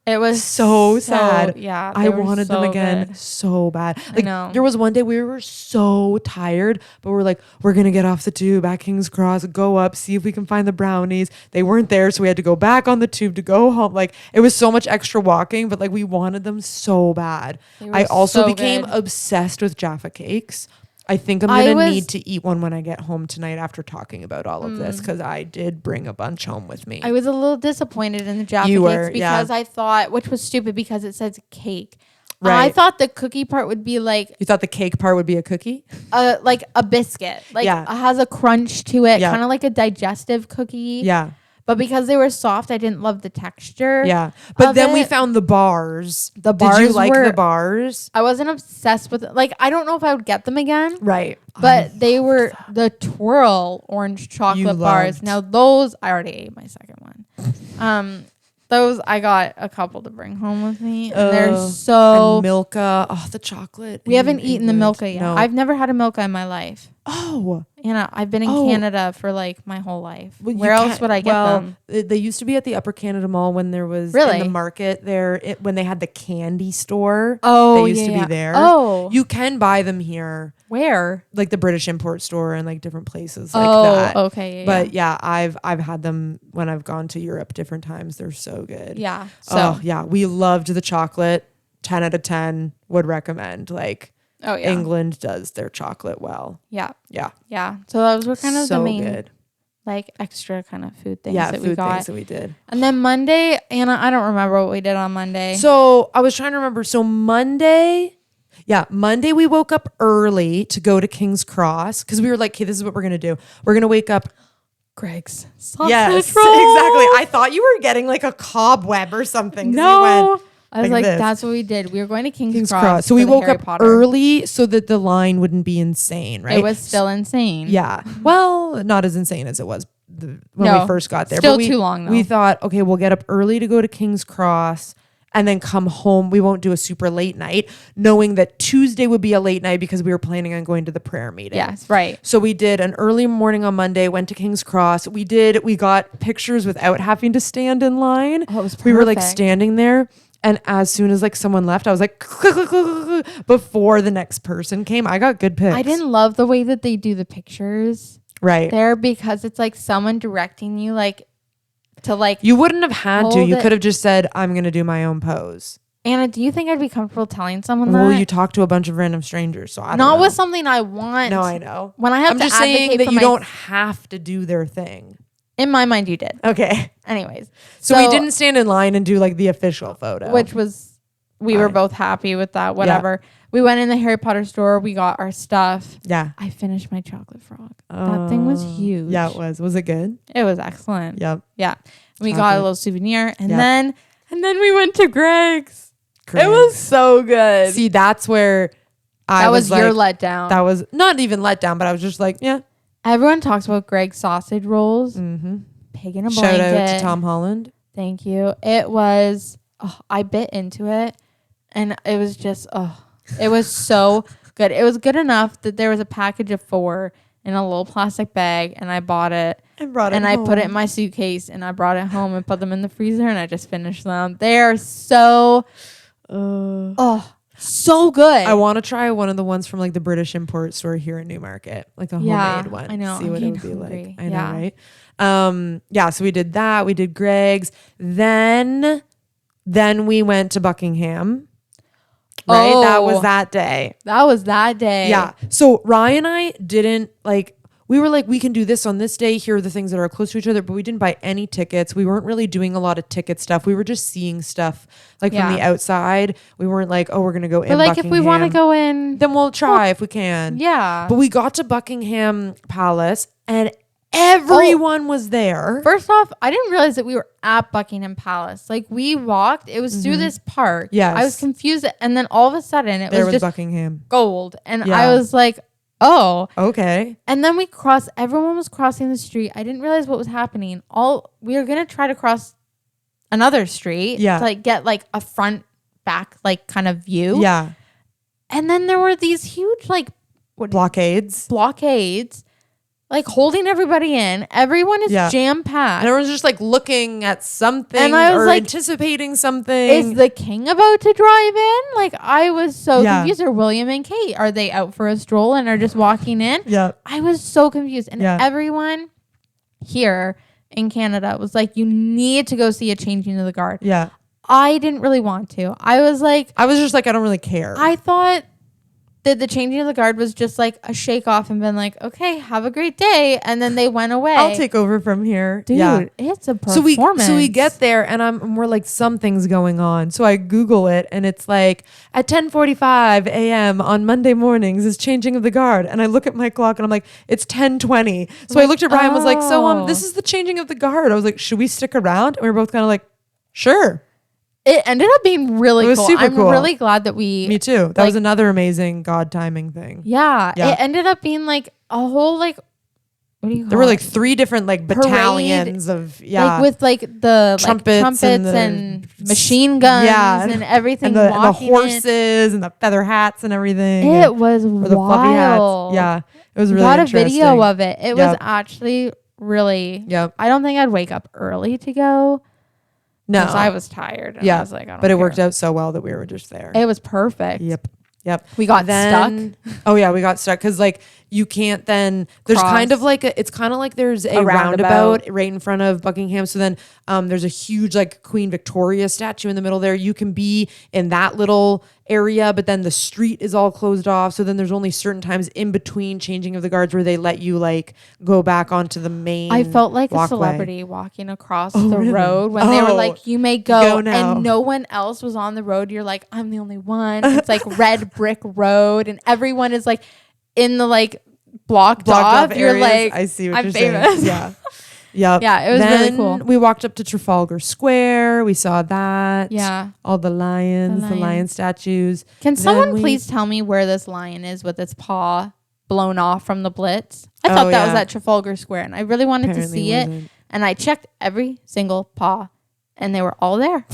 Speaker 1: it was
Speaker 2: so sad.
Speaker 1: Yeah.
Speaker 2: I wanted them again so bad. Like there was one day we were so tired, but we're like, we're going to get off the tube at King's Cross, go up, see if we can find the brownies. They weren't there. So we had to go back on the tube to go home. Like it was so much extra walking, but like we wanted them so bad. I also became obsessed with Jaffa cakes. I think I'm going to need to eat one when I get home tonight after talking about all of this because I did bring a bunch home with me.
Speaker 1: I was a little disappointed in the Jaffa cakes because I thought, which was stupid because it says cake. Right. I thought the cookie part would be like...
Speaker 2: You thought the cake part would be a cookie?
Speaker 1: Like a biscuit. Like it has a crunch to it, kind of like a digestive cookie. Yeah. But because they were soft, I didn't love the texture. Yeah.
Speaker 2: But then we found the bars. The bars. Did you like the bars?
Speaker 1: I wasn't obsessed with it. Like, I don't know if I would get them again.
Speaker 2: Right.
Speaker 1: But they were the twirl orange chocolate bars. Now those, I already ate my second one. Those, I got a couple to bring home with me. And they're so...
Speaker 2: And Milka. Oh, the chocolate.
Speaker 1: We haven't eaten the Milka yet. No. I've never had a Milka in my life.
Speaker 2: Oh.
Speaker 1: Anna, I've been in Canada for like my whole life. Well, where else would I get them?
Speaker 2: They used to be at the Upper Canada Mall when there was in the market there, when they had the candy store.
Speaker 1: Oh,
Speaker 2: they used to be there.
Speaker 1: Oh.
Speaker 2: You can buy them here.
Speaker 1: Where?
Speaker 2: Like the British import store and like different places like that.
Speaker 1: Oh, okay.
Speaker 2: But I've had them when I've gone to Europe different times. They're so good.
Speaker 1: Yeah.
Speaker 2: So we loved the chocolate. 10 out of 10 would recommend. Like England does their chocolate well.
Speaker 1: Yeah.
Speaker 2: Yeah.
Speaker 1: Yeah. So those were kind of
Speaker 2: so
Speaker 1: the main
Speaker 2: good.
Speaker 1: Like extra kind of food things that we got.
Speaker 2: Yeah, food things that we did.
Speaker 1: And then Monday, Anna, I don't remember what we did on Monday.
Speaker 2: So I was trying to remember. So Monday we woke up early to go to King's Cross because we were like, okay, this is what we're going to do. We're going to wake up.
Speaker 1: Greg's sausage
Speaker 2: yes,
Speaker 1: roll.
Speaker 2: Exactly. I thought you were getting like a cobweb or something.
Speaker 1: No. I was like that's what we did. We were going to King's Cross.
Speaker 2: So we woke up early so that the line wouldn't be insane, right?
Speaker 1: It was still insane.
Speaker 2: Yeah. Well, not as insane as it was when we first got there.
Speaker 1: Still too long though.
Speaker 2: We thought, okay, we'll get up early to go to King's Cross and then come home. We won't do a super late night, knowing that Tuesday would be a late night because we were planning on going to the prayer meeting.
Speaker 1: Yes, right.
Speaker 2: So we did an early morning on Monday, went to King's Cross. We got pictures without having to stand in line.
Speaker 1: Oh, it was perfect.
Speaker 2: We were like standing there. And as soon as like someone left, I was like, before the next person came, I got good pics.
Speaker 1: I didn't love the way that they do the pictures there because it's like someone directing you like to like.
Speaker 2: You wouldn't have had to. You could have just said, I'm going to do my own pose.
Speaker 1: Anna, do you think I'd be comfortable telling someone that?
Speaker 2: Well, you talk to a bunch of random strangers, so I don't know.
Speaker 1: Not with something I want.
Speaker 2: No, I know.
Speaker 1: When I have
Speaker 2: I'm
Speaker 1: to
Speaker 2: just saying that you don't have to do their thing.
Speaker 1: In my mind, you did.
Speaker 2: Okay.
Speaker 1: Anyways.
Speaker 2: So we didn't stand in line and do like the official photo.
Speaker 1: Which was, we were both happy with that, whatever. Yeah. We went in the Harry Potter store. We got our stuff.
Speaker 2: Yeah.
Speaker 1: I finished my chocolate frog. That thing was huge.
Speaker 2: Yeah, it was. Was it good?
Speaker 1: It was excellent.
Speaker 2: Yep.
Speaker 1: Yeah. We got a little souvenir and then we went to Greg's. It was so good.
Speaker 2: See, that's where
Speaker 1: that was your letdown.
Speaker 2: That was not even letdown, but I was just like, yeah.
Speaker 1: Everyone talks about Greg's sausage rolls. Mm-hmm. Pig in a blanket.
Speaker 2: Shout out to Tom Holland.
Speaker 1: Thank you. It was, I bit into it and it was just, it was so good. It was good enough that there was a package of 4 in a little plastic bag and I bought it
Speaker 2: And brought it
Speaker 1: and
Speaker 2: home.
Speaker 1: I put it in my suitcase and I brought it home and put them in the freezer and I just finished them. They are so, so good.
Speaker 2: I want to try one of the ones from like the British import store here in Newmarket, like a homemade one.
Speaker 1: I know.
Speaker 2: See
Speaker 1: I'm
Speaker 2: what it would
Speaker 1: getting
Speaker 2: be
Speaker 1: hungry.
Speaker 2: like. I know, right? Yeah. So we did that. We did Greg's. Then we went to Buckingham. Right. That was that day.
Speaker 1: That was that day.
Speaker 2: Yeah. So Ryan and I didn't we were like, we can do this on this day. Here are the things that are close to each other, but we didn't buy any tickets. We weren't really doing a lot of ticket stuff. We were just seeing stuff like from the outside. We weren't like, oh, we're going to go in
Speaker 1: But like
Speaker 2: Buckingham.
Speaker 1: if we want to go in,
Speaker 2: then we'll try if we can.
Speaker 1: Yeah.
Speaker 2: But we got to Buckingham Palace and everyone was there.
Speaker 1: First off, I didn't realize that we were at Buckingham Palace. Like we walked, it was through this park.
Speaker 2: Yes.
Speaker 1: I was confused. And then all of a sudden it
Speaker 2: There
Speaker 1: was just
Speaker 2: Buckingham.
Speaker 1: gold. And
Speaker 2: Yeah.
Speaker 1: I was like, oh.
Speaker 2: Okay.
Speaker 1: And then everyone was crossing the street. I didn't realize what was happening. We were going to try to cross another street to like get like a front back like kind of view.
Speaker 2: Yeah.
Speaker 1: And then there were these huge like
Speaker 2: blockades
Speaker 1: like holding everybody in. Everyone is jam packed.
Speaker 2: And everyone's just like looking at something
Speaker 1: and I was
Speaker 2: or
Speaker 1: like,
Speaker 2: anticipating something.
Speaker 1: Is the king about to drive in? Like I was so confused. Or William and Kate, are they out for a stroll and are just walking in?
Speaker 2: Yeah.
Speaker 1: I was so confused. And everyone here in Canada was like, you need to go see a changing of the guard.
Speaker 2: Yeah.
Speaker 1: I didn't really want to. I was just like,
Speaker 2: I don't really care.
Speaker 1: I thought that the changing of the guard was just like a shake off and been like, okay, have a great day. And then they went away.
Speaker 2: I'll take over from here.
Speaker 1: Dude, it's a performance.
Speaker 2: So we get there and we're like, something's going on. So I Google it and it's like at 10:45 a.m. on Monday mornings is changing of the guard. And I look at my clock and I'm like, it's 10:20. So I looked at Ryan and was like, so this is the changing of the guard. I was like, should we stick around? And we were both kind of like, sure.
Speaker 1: It ended up being really cool.
Speaker 2: Super cool.
Speaker 1: I'm really glad that
Speaker 2: Me too. That was another amazing God timing thing.
Speaker 1: Yeah. It ended up being like a whole like, what do you call
Speaker 2: There were like 3 different like battalions
Speaker 1: parade,
Speaker 2: of
Speaker 1: like with like the trumpets and machine guns and everything,
Speaker 2: and the horses and the feather hats and everything.
Speaker 1: It was wild. The fluffy hats.
Speaker 2: Yeah, it was really
Speaker 1: got
Speaker 2: interesting.
Speaker 1: A video of it. It was actually really.
Speaker 2: Yep.
Speaker 1: I don't think I'd wake up early to go.
Speaker 2: No,
Speaker 1: because I was tired. And I was like, I don't
Speaker 2: but it
Speaker 1: care.
Speaker 2: worked out so well that we were just there.
Speaker 1: It was perfect.
Speaker 2: Yep.
Speaker 1: We got stuck.
Speaker 2: Oh yeah, we got stuck because like you can't then. There's kind of like it's kind of like there's a roundabout right in front of Buckingham. So then there's a huge like Queen Victoria statue in the middle there. You can be in that little area, but then the street is all closed off. So then there's only certain times in between changing of the guards where they let you like go back onto the main.
Speaker 1: I felt like
Speaker 2: walkway.
Speaker 1: a celebrity walking across the road when they were like, you may go
Speaker 2: now.
Speaker 1: And no one else was on the road. You're like, I'm the only one. It's like red brick road and everyone is like in the like blocked off. You're
Speaker 2: areas.
Speaker 1: like,
Speaker 2: I see what
Speaker 1: I'm
Speaker 2: you're
Speaker 1: famous.
Speaker 2: saying. Yeah. Yep.
Speaker 1: Yeah, it was really cool.
Speaker 2: We walked up to Trafalgar Square. We saw that.
Speaker 1: Yeah.
Speaker 2: All the lions, the lion statues.
Speaker 1: Can someone please tell me where this lion is with its paw blown off from the Blitz? I thought that was at Trafalgar Square and I really wanted to see it. And I checked every single paw and they were all there.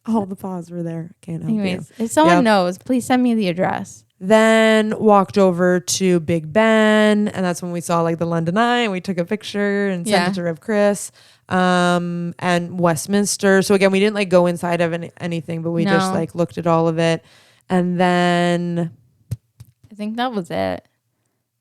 Speaker 2: All the paws were there. Can't help you.
Speaker 1: If someone knows, please send me the address.
Speaker 2: Then walked over to Big Ben, and that's when we saw like the London Eye, and we took a picture and sent it to Rev Chris. And Westminster. So again, we didn't like go inside of anything, but we just like looked at all of it. And then
Speaker 1: I think that was it.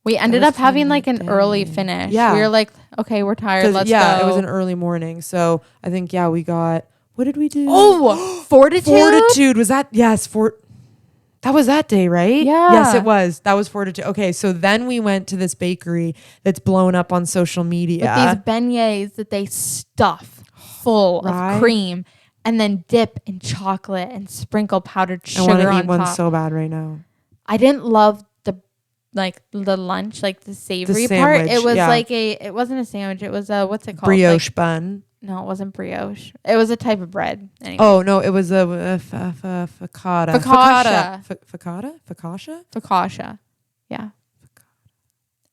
Speaker 1: We ended up having like an early finish. Yeah. We were like, okay, we're tired. Let's go.
Speaker 2: It was an early morning. So I think, we got, what did we do?
Speaker 1: Oh, Fortitude.
Speaker 2: Fortitude. Was that? Yes. That was that day, right?
Speaker 1: Yeah.
Speaker 2: Yes, it was. That was Fortitude. Okay. So then we went to this bakery that's blown up on social media.
Speaker 1: With these beignets that they stuff full of cream and then dip in chocolate and sprinkle powdered sugar on top. I want to eat one
Speaker 2: so bad right now.
Speaker 1: I didn't love the lunch, like the savory part. It was like it wasn't a sandwich. It was a, what's it called?
Speaker 2: Brioche bun.
Speaker 1: No, it wasn't brioche. It was a type of bread. Anyway.
Speaker 2: Oh, no, it was a focaccia.
Speaker 1: Focaccia. Yeah.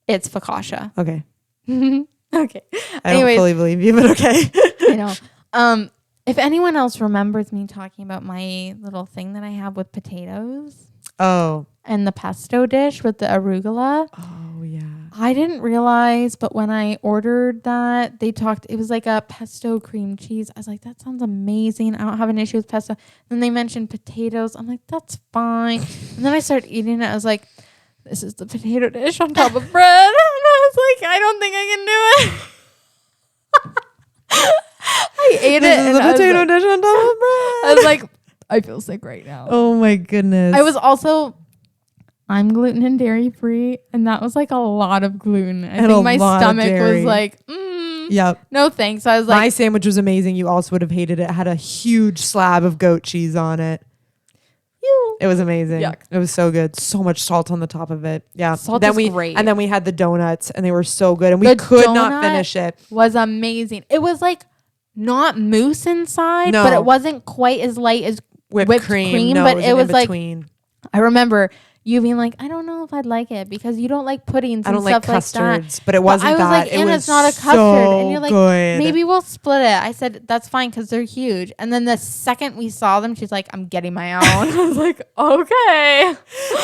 Speaker 1: It's focaccia.
Speaker 2: Okay.
Speaker 1: Okay.
Speaker 2: I don't fully believe you, but okay.
Speaker 1: I know. If anyone else remembers me talking about my little thing that I have with potatoes
Speaker 2: Oh.
Speaker 1: and the pesto dish with the arugula.
Speaker 2: Oh, yeah.
Speaker 1: I didn't realize, but when I ordered that, it was like a pesto cream cheese. I was like, that sounds amazing. I don't have an issue with pesto. Then they mentioned potatoes. I'm like, that's fine. And then I started eating it. I was like, this is the potato dish on top of bread. And I was like, I don't think I can do it. I ate
Speaker 2: This
Speaker 1: it.
Speaker 2: is
Speaker 1: And
Speaker 2: the potato dish on top of bread.
Speaker 1: I was like, I feel sick right now.
Speaker 2: Oh my goodness.
Speaker 1: I was also, I'm gluten and dairy free, and that was like a lot of gluten. I think my stomach was like,
Speaker 2: yep.
Speaker 1: no thanks. So I was like,
Speaker 2: my sandwich was amazing. You also would have hated it. It had a huge slab of goat cheese on it. It was amazing.
Speaker 1: Yuck.
Speaker 2: It was so good. So much salt on the top of it. Yeah.
Speaker 1: Salt
Speaker 2: then
Speaker 1: is great.
Speaker 2: And then we had the donuts, and they were so good, and we
Speaker 1: The
Speaker 2: could not
Speaker 1: donut
Speaker 2: finish it.
Speaker 1: was amazing. It was like not mousse inside,
Speaker 2: No.
Speaker 1: but it wasn't quite as light as
Speaker 2: Whipped cream. No,
Speaker 1: but
Speaker 2: it
Speaker 1: it
Speaker 2: was
Speaker 1: was like,
Speaker 2: between.
Speaker 1: I remember you being like, I don't know if I'd like it because you don't like puddings
Speaker 2: I
Speaker 1: and
Speaker 2: don't like
Speaker 1: stuff like that.
Speaker 2: custards, but it wasn't
Speaker 1: I was
Speaker 2: that.
Speaker 1: like,
Speaker 2: It
Speaker 1: Anna,
Speaker 2: was
Speaker 1: it's not a custard.
Speaker 2: so
Speaker 1: And you're like,
Speaker 2: good.
Speaker 1: maybe we'll split it. I said, that's fine because they're huge. And then the second we saw them, she's like, I'm getting my own. I was like, okay.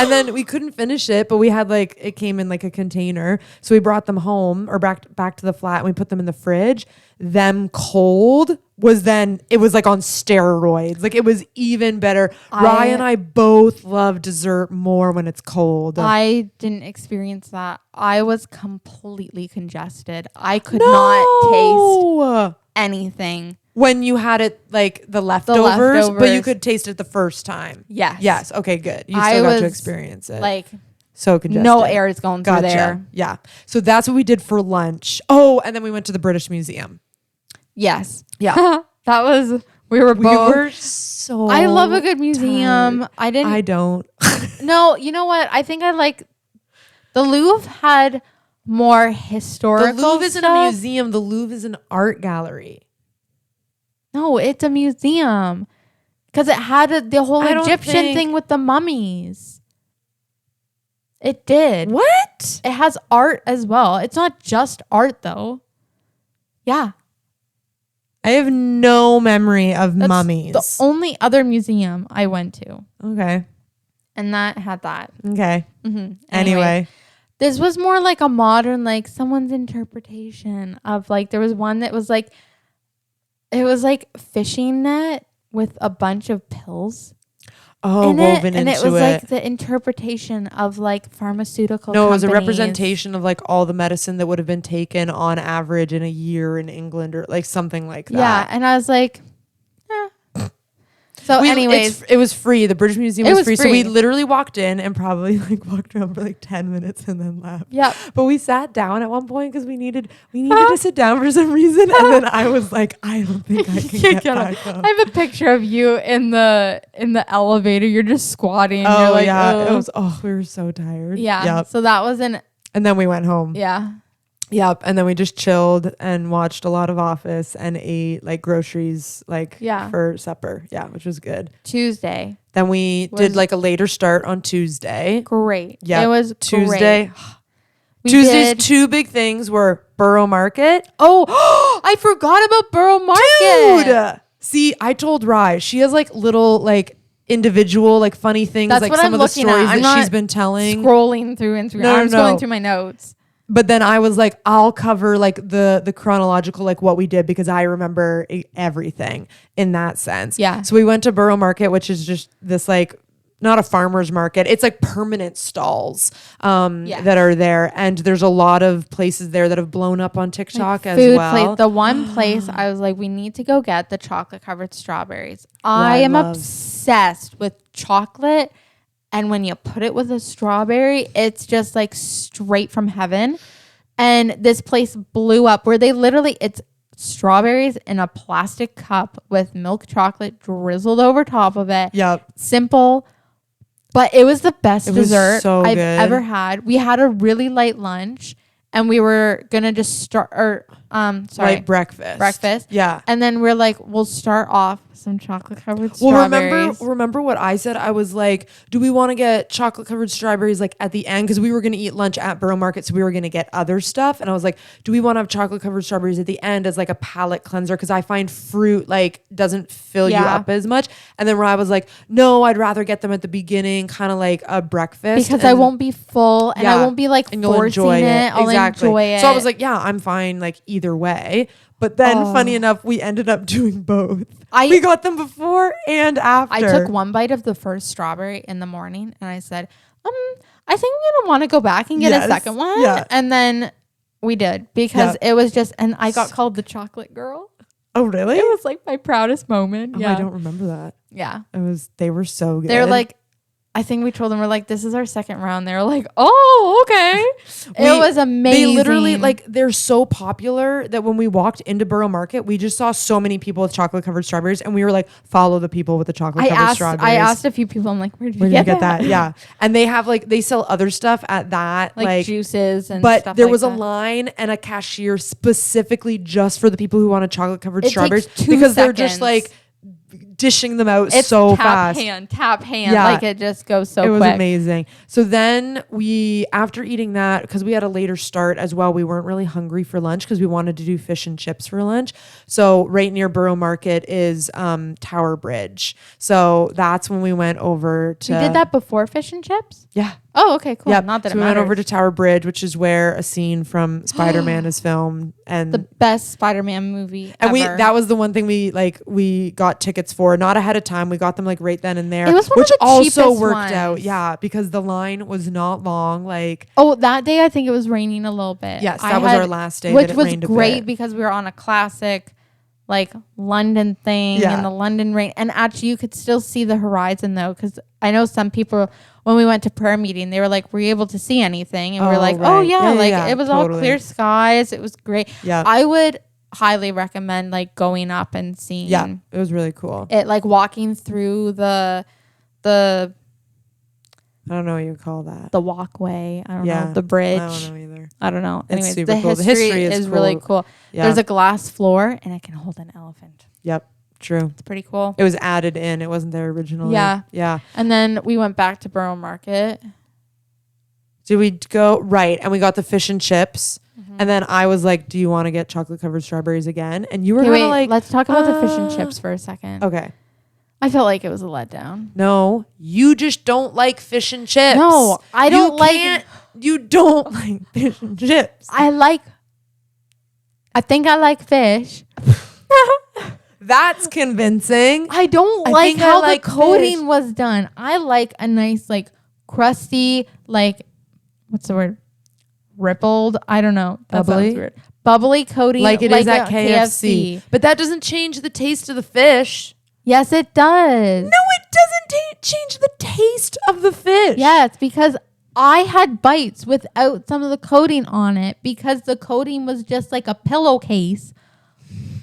Speaker 2: And then we couldn't finish it, but we had like, it came in like a container. So we brought them home or back to the flat, and we put them in the fridge. Them cold it was like on steroids. Like it was even better. Riah and I both love dessert more when it's cold.
Speaker 1: I didn't experience that. I was completely congested. I could not taste anything.
Speaker 2: When you had it like the leftovers, but you could taste it the first time.
Speaker 1: Yes.
Speaker 2: Yes. Okay, good. You
Speaker 1: I
Speaker 2: still got to
Speaker 1: was,
Speaker 2: experience it.
Speaker 1: Like,
Speaker 2: so congested.
Speaker 1: no air is going through
Speaker 2: Gotcha.
Speaker 1: there.
Speaker 2: Yeah. So that's what we did for lunch. Oh, and then we went to the British Museum.
Speaker 1: Yes.
Speaker 2: Yeah.
Speaker 1: We were both.
Speaker 2: We were so
Speaker 1: I love a good museum.
Speaker 2: tired. I don't.
Speaker 1: No, you know what? I think I like the Louvre had more historical
Speaker 2: The Louvre isn't a
Speaker 1: stuff.
Speaker 2: museum. The Louvre is an art gallery.
Speaker 1: No, it's a museum. Because it had the whole Egyptian thing with the mummies. It did.
Speaker 2: What?
Speaker 1: It has art as well. It's not just art, though. Yeah.
Speaker 2: I have no memory of
Speaker 1: That's
Speaker 2: mummies.
Speaker 1: the only other museum I went to.
Speaker 2: Okay.
Speaker 1: And that had that.
Speaker 2: Okay.
Speaker 1: Mm-hmm.
Speaker 2: Anyway.
Speaker 1: This was more like a modern, like someone's interpretation of like, there was one that was like, it was like fishing net with a bunch of pills.
Speaker 2: Oh, woven into it.
Speaker 1: And it was like the interpretation of like pharmaceutical
Speaker 2: No,
Speaker 1: companies.
Speaker 2: it was a representation of like all the medicine that would have been taken on average in a year in England or like something like that.
Speaker 1: Yeah. And I was like, So anyways,
Speaker 2: it was free. The British Museum was free. So we
Speaker 1: free.
Speaker 2: literally walked in and probably like walked around for like 10 minutes and then left.
Speaker 1: yeah.
Speaker 2: But we sat down at one point because we needed to sit down for some reason. And then I was like, I don't think I can get back up.
Speaker 1: I have a picture of you in the elevator. You're just squatting.
Speaker 2: Oh,
Speaker 1: You're like,
Speaker 2: yeah.
Speaker 1: ugh.
Speaker 2: It was, we were so tired.
Speaker 1: Yeah.
Speaker 2: Yep.
Speaker 1: So that was
Speaker 2: And then we went home.
Speaker 1: yeah.
Speaker 2: Yep. And then we just chilled and watched a lot of Office and ate like groceries for supper. Yeah, which was good.
Speaker 1: Tuesday.
Speaker 2: Then we did like a later start on Tuesday.
Speaker 1: Great.
Speaker 2: Yeah.
Speaker 1: It was
Speaker 2: Tuesday.
Speaker 1: Great.
Speaker 2: Tuesday's two big things were Borough Market.
Speaker 1: Oh, I forgot about Borough Market.
Speaker 2: Dude. See, I told Rye, she has like little like individual like funny things.
Speaker 1: That's
Speaker 2: like
Speaker 1: what
Speaker 2: some
Speaker 1: I'm
Speaker 2: of the
Speaker 1: looking
Speaker 2: stories
Speaker 1: at. I'm
Speaker 2: that
Speaker 1: not
Speaker 2: she's been telling.
Speaker 1: Scrolling through Instagram.
Speaker 2: No,
Speaker 1: I'm
Speaker 2: no.
Speaker 1: scrolling through my notes.
Speaker 2: But then I was like, I'll cover like the chronological, like what we did because I remember everything in that sense.
Speaker 1: Yeah.
Speaker 2: So we went to Borough Market, which is just this like, not a farmer's market. It's like permanent stalls that are there. And there's a lot of places there that have blown up on TikTok
Speaker 1: Like
Speaker 2: as well.
Speaker 1: The one place I was like, we need to go get the chocolate covered strawberries. I am obsessed with chocolate. And when you put it with a strawberry, it's just like straight from heaven. And this place blew up where it's strawberries in a plastic cup with milk chocolate drizzled over top of it.
Speaker 2: Yep.
Speaker 1: Simple. But it was the best dessert
Speaker 2: so
Speaker 1: I've
Speaker 2: good.
Speaker 1: ever had. We had a really light lunch and we were going to just start, or Sorry.
Speaker 2: Like breakfast.
Speaker 1: Breakfast.
Speaker 2: Yeah.
Speaker 1: And then we're like, we'll start off with some chocolate covered strawberries.
Speaker 2: Remember what I said? I was like, do we want to get chocolate covered strawberries like at the end? Because we were going to eat lunch at Borough Market, so we were going to get other stuff. And I was like, do we want to have chocolate covered strawberries at the end as like a palate cleanser? Because I find fruit like doesn't fill you up as much. And then Rye was like, no, I'd rather get them at the beginning, kind of like a breakfast.
Speaker 1: Because I won't be full and I won't be like forcing it. I'll enjoy it.
Speaker 2: So I was like, yeah, I'm fine like either way. But then funny enough, we ended up doing both. We got them before and after.
Speaker 1: I took one bite of the first strawberry in the morning and I said, I think I'm gonna want to go back and get a second one. Yeah. And then we did because it was just, and I got called the chocolate girl.
Speaker 2: Oh, really?
Speaker 1: It was like my proudest moment.
Speaker 2: Oh, yeah. I don't remember that.
Speaker 1: Yeah.
Speaker 2: They were so good.
Speaker 1: They're like, I think we told them, we're like, this is our second round. They were like, oh, okay. It was amazing.
Speaker 2: They literally, like, they're so popular that when we walked into Borough Market, we just saw so many people with chocolate covered strawberries. And we were like, follow the people with the chocolate covered strawberries.
Speaker 1: I asked a few people, I'm like, where did you get that?
Speaker 2: Yeah. And they have like, they sell other stuff at that.
Speaker 1: Like juices and
Speaker 2: but
Speaker 1: stuff like that.
Speaker 2: But there was a line and a cashier specifically just for the people who wanted chocolate covered strawberries. Because they're just like, dishing them out so fast.
Speaker 1: Tap hand. Yeah. Like it just goes so quick.
Speaker 2: It was amazing. So then after eating that, because we had a later start as well, we weren't really hungry for lunch because we wanted to do fish and chips for lunch. So right near Borough Market is Tower Bridge. So that's when we went over to...
Speaker 1: You did that before fish and chips?
Speaker 2: Yeah.
Speaker 1: Oh, okay, cool.
Speaker 2: Yeah.
Speaker 1: Not that
Speaker 2: so we went over to Tower Bridge, which is where a scene from Spider-Man is filmed, and
Speaker 1: the best Spider-Man movie
Speaker 2: and
Speaker 1: ever.
Speaker 2: that was the one thing we got tickets for, not ahead of time. We got them like right then and there.
Speaker 1: It was one
Speaker 2: which
Speaker 1: of the
Speaker 2: also
Speaker 1: cheapest
Speaker 2: worked
Speaker 1: ones.
Speaker 2: out, yeah, because the line was not long. Like
Speaker 1: that day, I think it was raining a little bit.
Speaker 2: Yes, that was our last day,
Speaker 1: which was great because we were on a classic like London thing in the London rain, and actually you could still see the horizon though, because I know some people when we went to prayer meeting they were like, were you able to see anything? And we were like, right. It was all clear skies, it was great. I would highly recommend like going up and seeing.
Speaker 2: Yeah, it was really cool.
Speaker 1: It like walking through the
Speaker 2: I don't know what you call that.
Speaker 1: The walkway. I don't know. The bridge.
Speaker 2: I don't know either.
Speaker 1: I don't know. Anyways,
Speaker 2: super cool. The history is cool.
Speaker 1: Really cool. Yeah. There's a glass floor and it can hold an elephant.
Speaker 2: Yep. True.
Speaker 1: It's pretty cool.
Speaker 2: It was added in. It wasn't there originally.
Speaker 1: Yeah.
Speaker 2: Yeah.
Speaker 1: And then we went back to Borough Market.
Speaker 2: Did we go? Right. And we got the fish and chips. Mm-hmm. And then I was like, do you want to get chocolate covered strawberries again? And you were like,
Speaker 1: let's talk about the fish and chips for a second.
Speaker 2: Okay.
Speaker 1: I felt like it was a letdown.
Speaker 2: No, you just don't like fish and chips.
Speaker 1: No, I don't
Speaker 2: You don't like fish and chips.
Speaker 1: I think I like fish.
Speaker 2: That's convincing.
Speaker 1: I don't like how the coating was done. I like a nice, like, crusty, like, what's the word? Rippled? I don't know. That sounds weird. Bubbly coating.
Speaker 2: Like it is at KFC. But that doesn't change the taste of the fish.
Speaker 1: Yes, it does.
Speaker 2: No, it doesn't change the taste of the fish.
Speaker 1: Yes, because I had bites without some of the coating on it because the coating was just like a pillowcase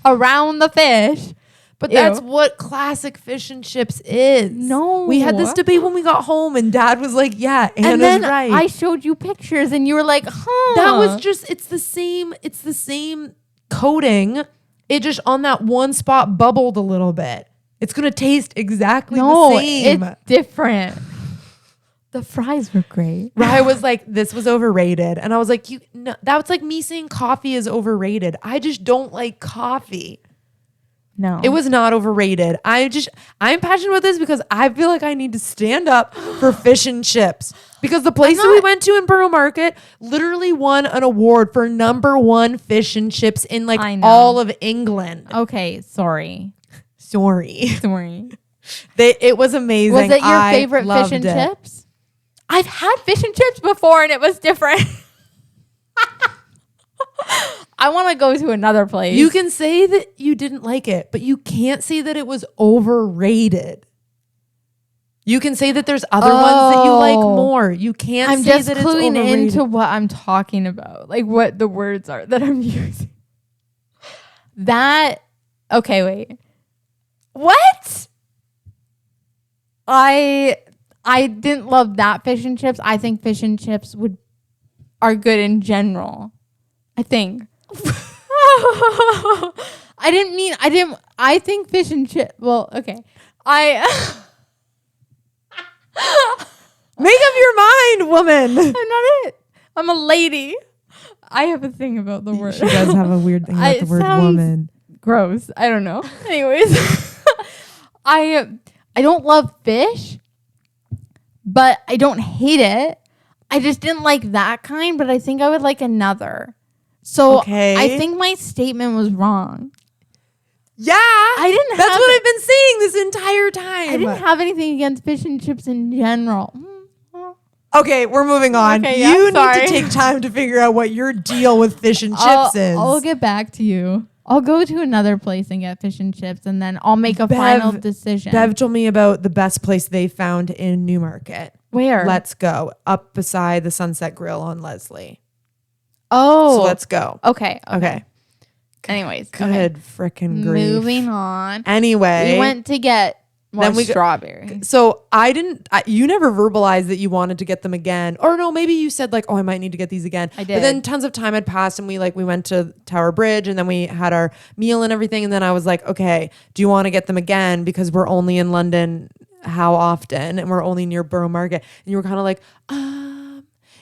Speaker 1: around the fish.
Speaker 2: But that's what classic fish and chips is.
Speaker 1: No.
Speaker 2: We had this debate when we got home and Dad was like, yeah, Anna's
Speaker 1: and then
Speaker 2: right.
Speaker 1: I showed you pictures and you were like, huh.
Speaker 2: That was just, it's the same coating. It just on that one spot bubbled a little bit. It's going to taste exactly the same.
Speaker 1: It's different. The fries were great.
Speaker 2: Rye was like, this was overrated. And I was like, that was like me saying coffee is overrated. I just don't like coffee.
Speaker 1: No.
Speaker 2: It was not overrated. I'm passionate about this because I feel like I need to stand up for fish and chips. Because the place that we went to in Borough Market literally won an award for #1 fish and chips in like all of England.
Speaker 1: Okay, sorry.
Speaker 2: It was amazing.
Speaker 1: Was it your favorite fish and chips? I've had fish and chips before and it was different. I want to go to another place.
Speaker 2: You can say that you didn't like it, but you can't say that it was overrated. You can say that there's other ones that you like more. You can't say that it's overrated.
Speaker 1: I'm just cluing into what I'm talking about, like what the words are that I'm using. Okay, wait. What? I didn't love that fish and chips. I think fish and chips are good in general. I think. I think fish and chip. Well, okay.
Speaker 2: Make up your mind, woman.
Speaker 1: I'm not it. I'm a lady. I have a thing about the word.
Speaker 2: She does have a weird thing about the word woman.
Speaker 1: Gross. I don't know. Anyways, I don't love fish, but I don't hate it. I just didn't like that kind, but I think I would like another. So I think my statement was wrong.
Speaker 2: Yeah, That's what I've been saying this entire time.
Speaker 1: I didn't have anything against fish and chips in general.
Speaker 2: Okay, we're moving on.
Speaker 1: Okay,
Speaker 2: you need to take time to figure out what your deal with fish and chips is.
Speaker 1: I'll get back to you. I'll go to another place and get fish and chips, and then I'll make a final decision.
Speaker 2: Bev told me about the best place they found in Newmarket.
Speaker 1: Where?
Speaker 2: Let's go. Up beside the Sunset Grill on Leslie.
Speaker 1: Oh.
Speaker 2: So let's go.
Speaker 1: Okay. Anyways.
Speaker 2: Good freaking grief.
Speaker 1: Moving on.
Speaker 2: Anyway.
Speaker 1: We went to get more strawberry.
Speaker 2: So you never verbalized that you wanted to get them again. Or no, maybe you said like, oh, I might need to get these again.
Speaker 1: I did.
Speaker 2: But then tons of time had passed and we went to Tower Bridge and then we had our meal and everything. And then I was like, okay, do you want to get them again? Because we're only in London how often? And we're only near Borough Market. And you were kind of like,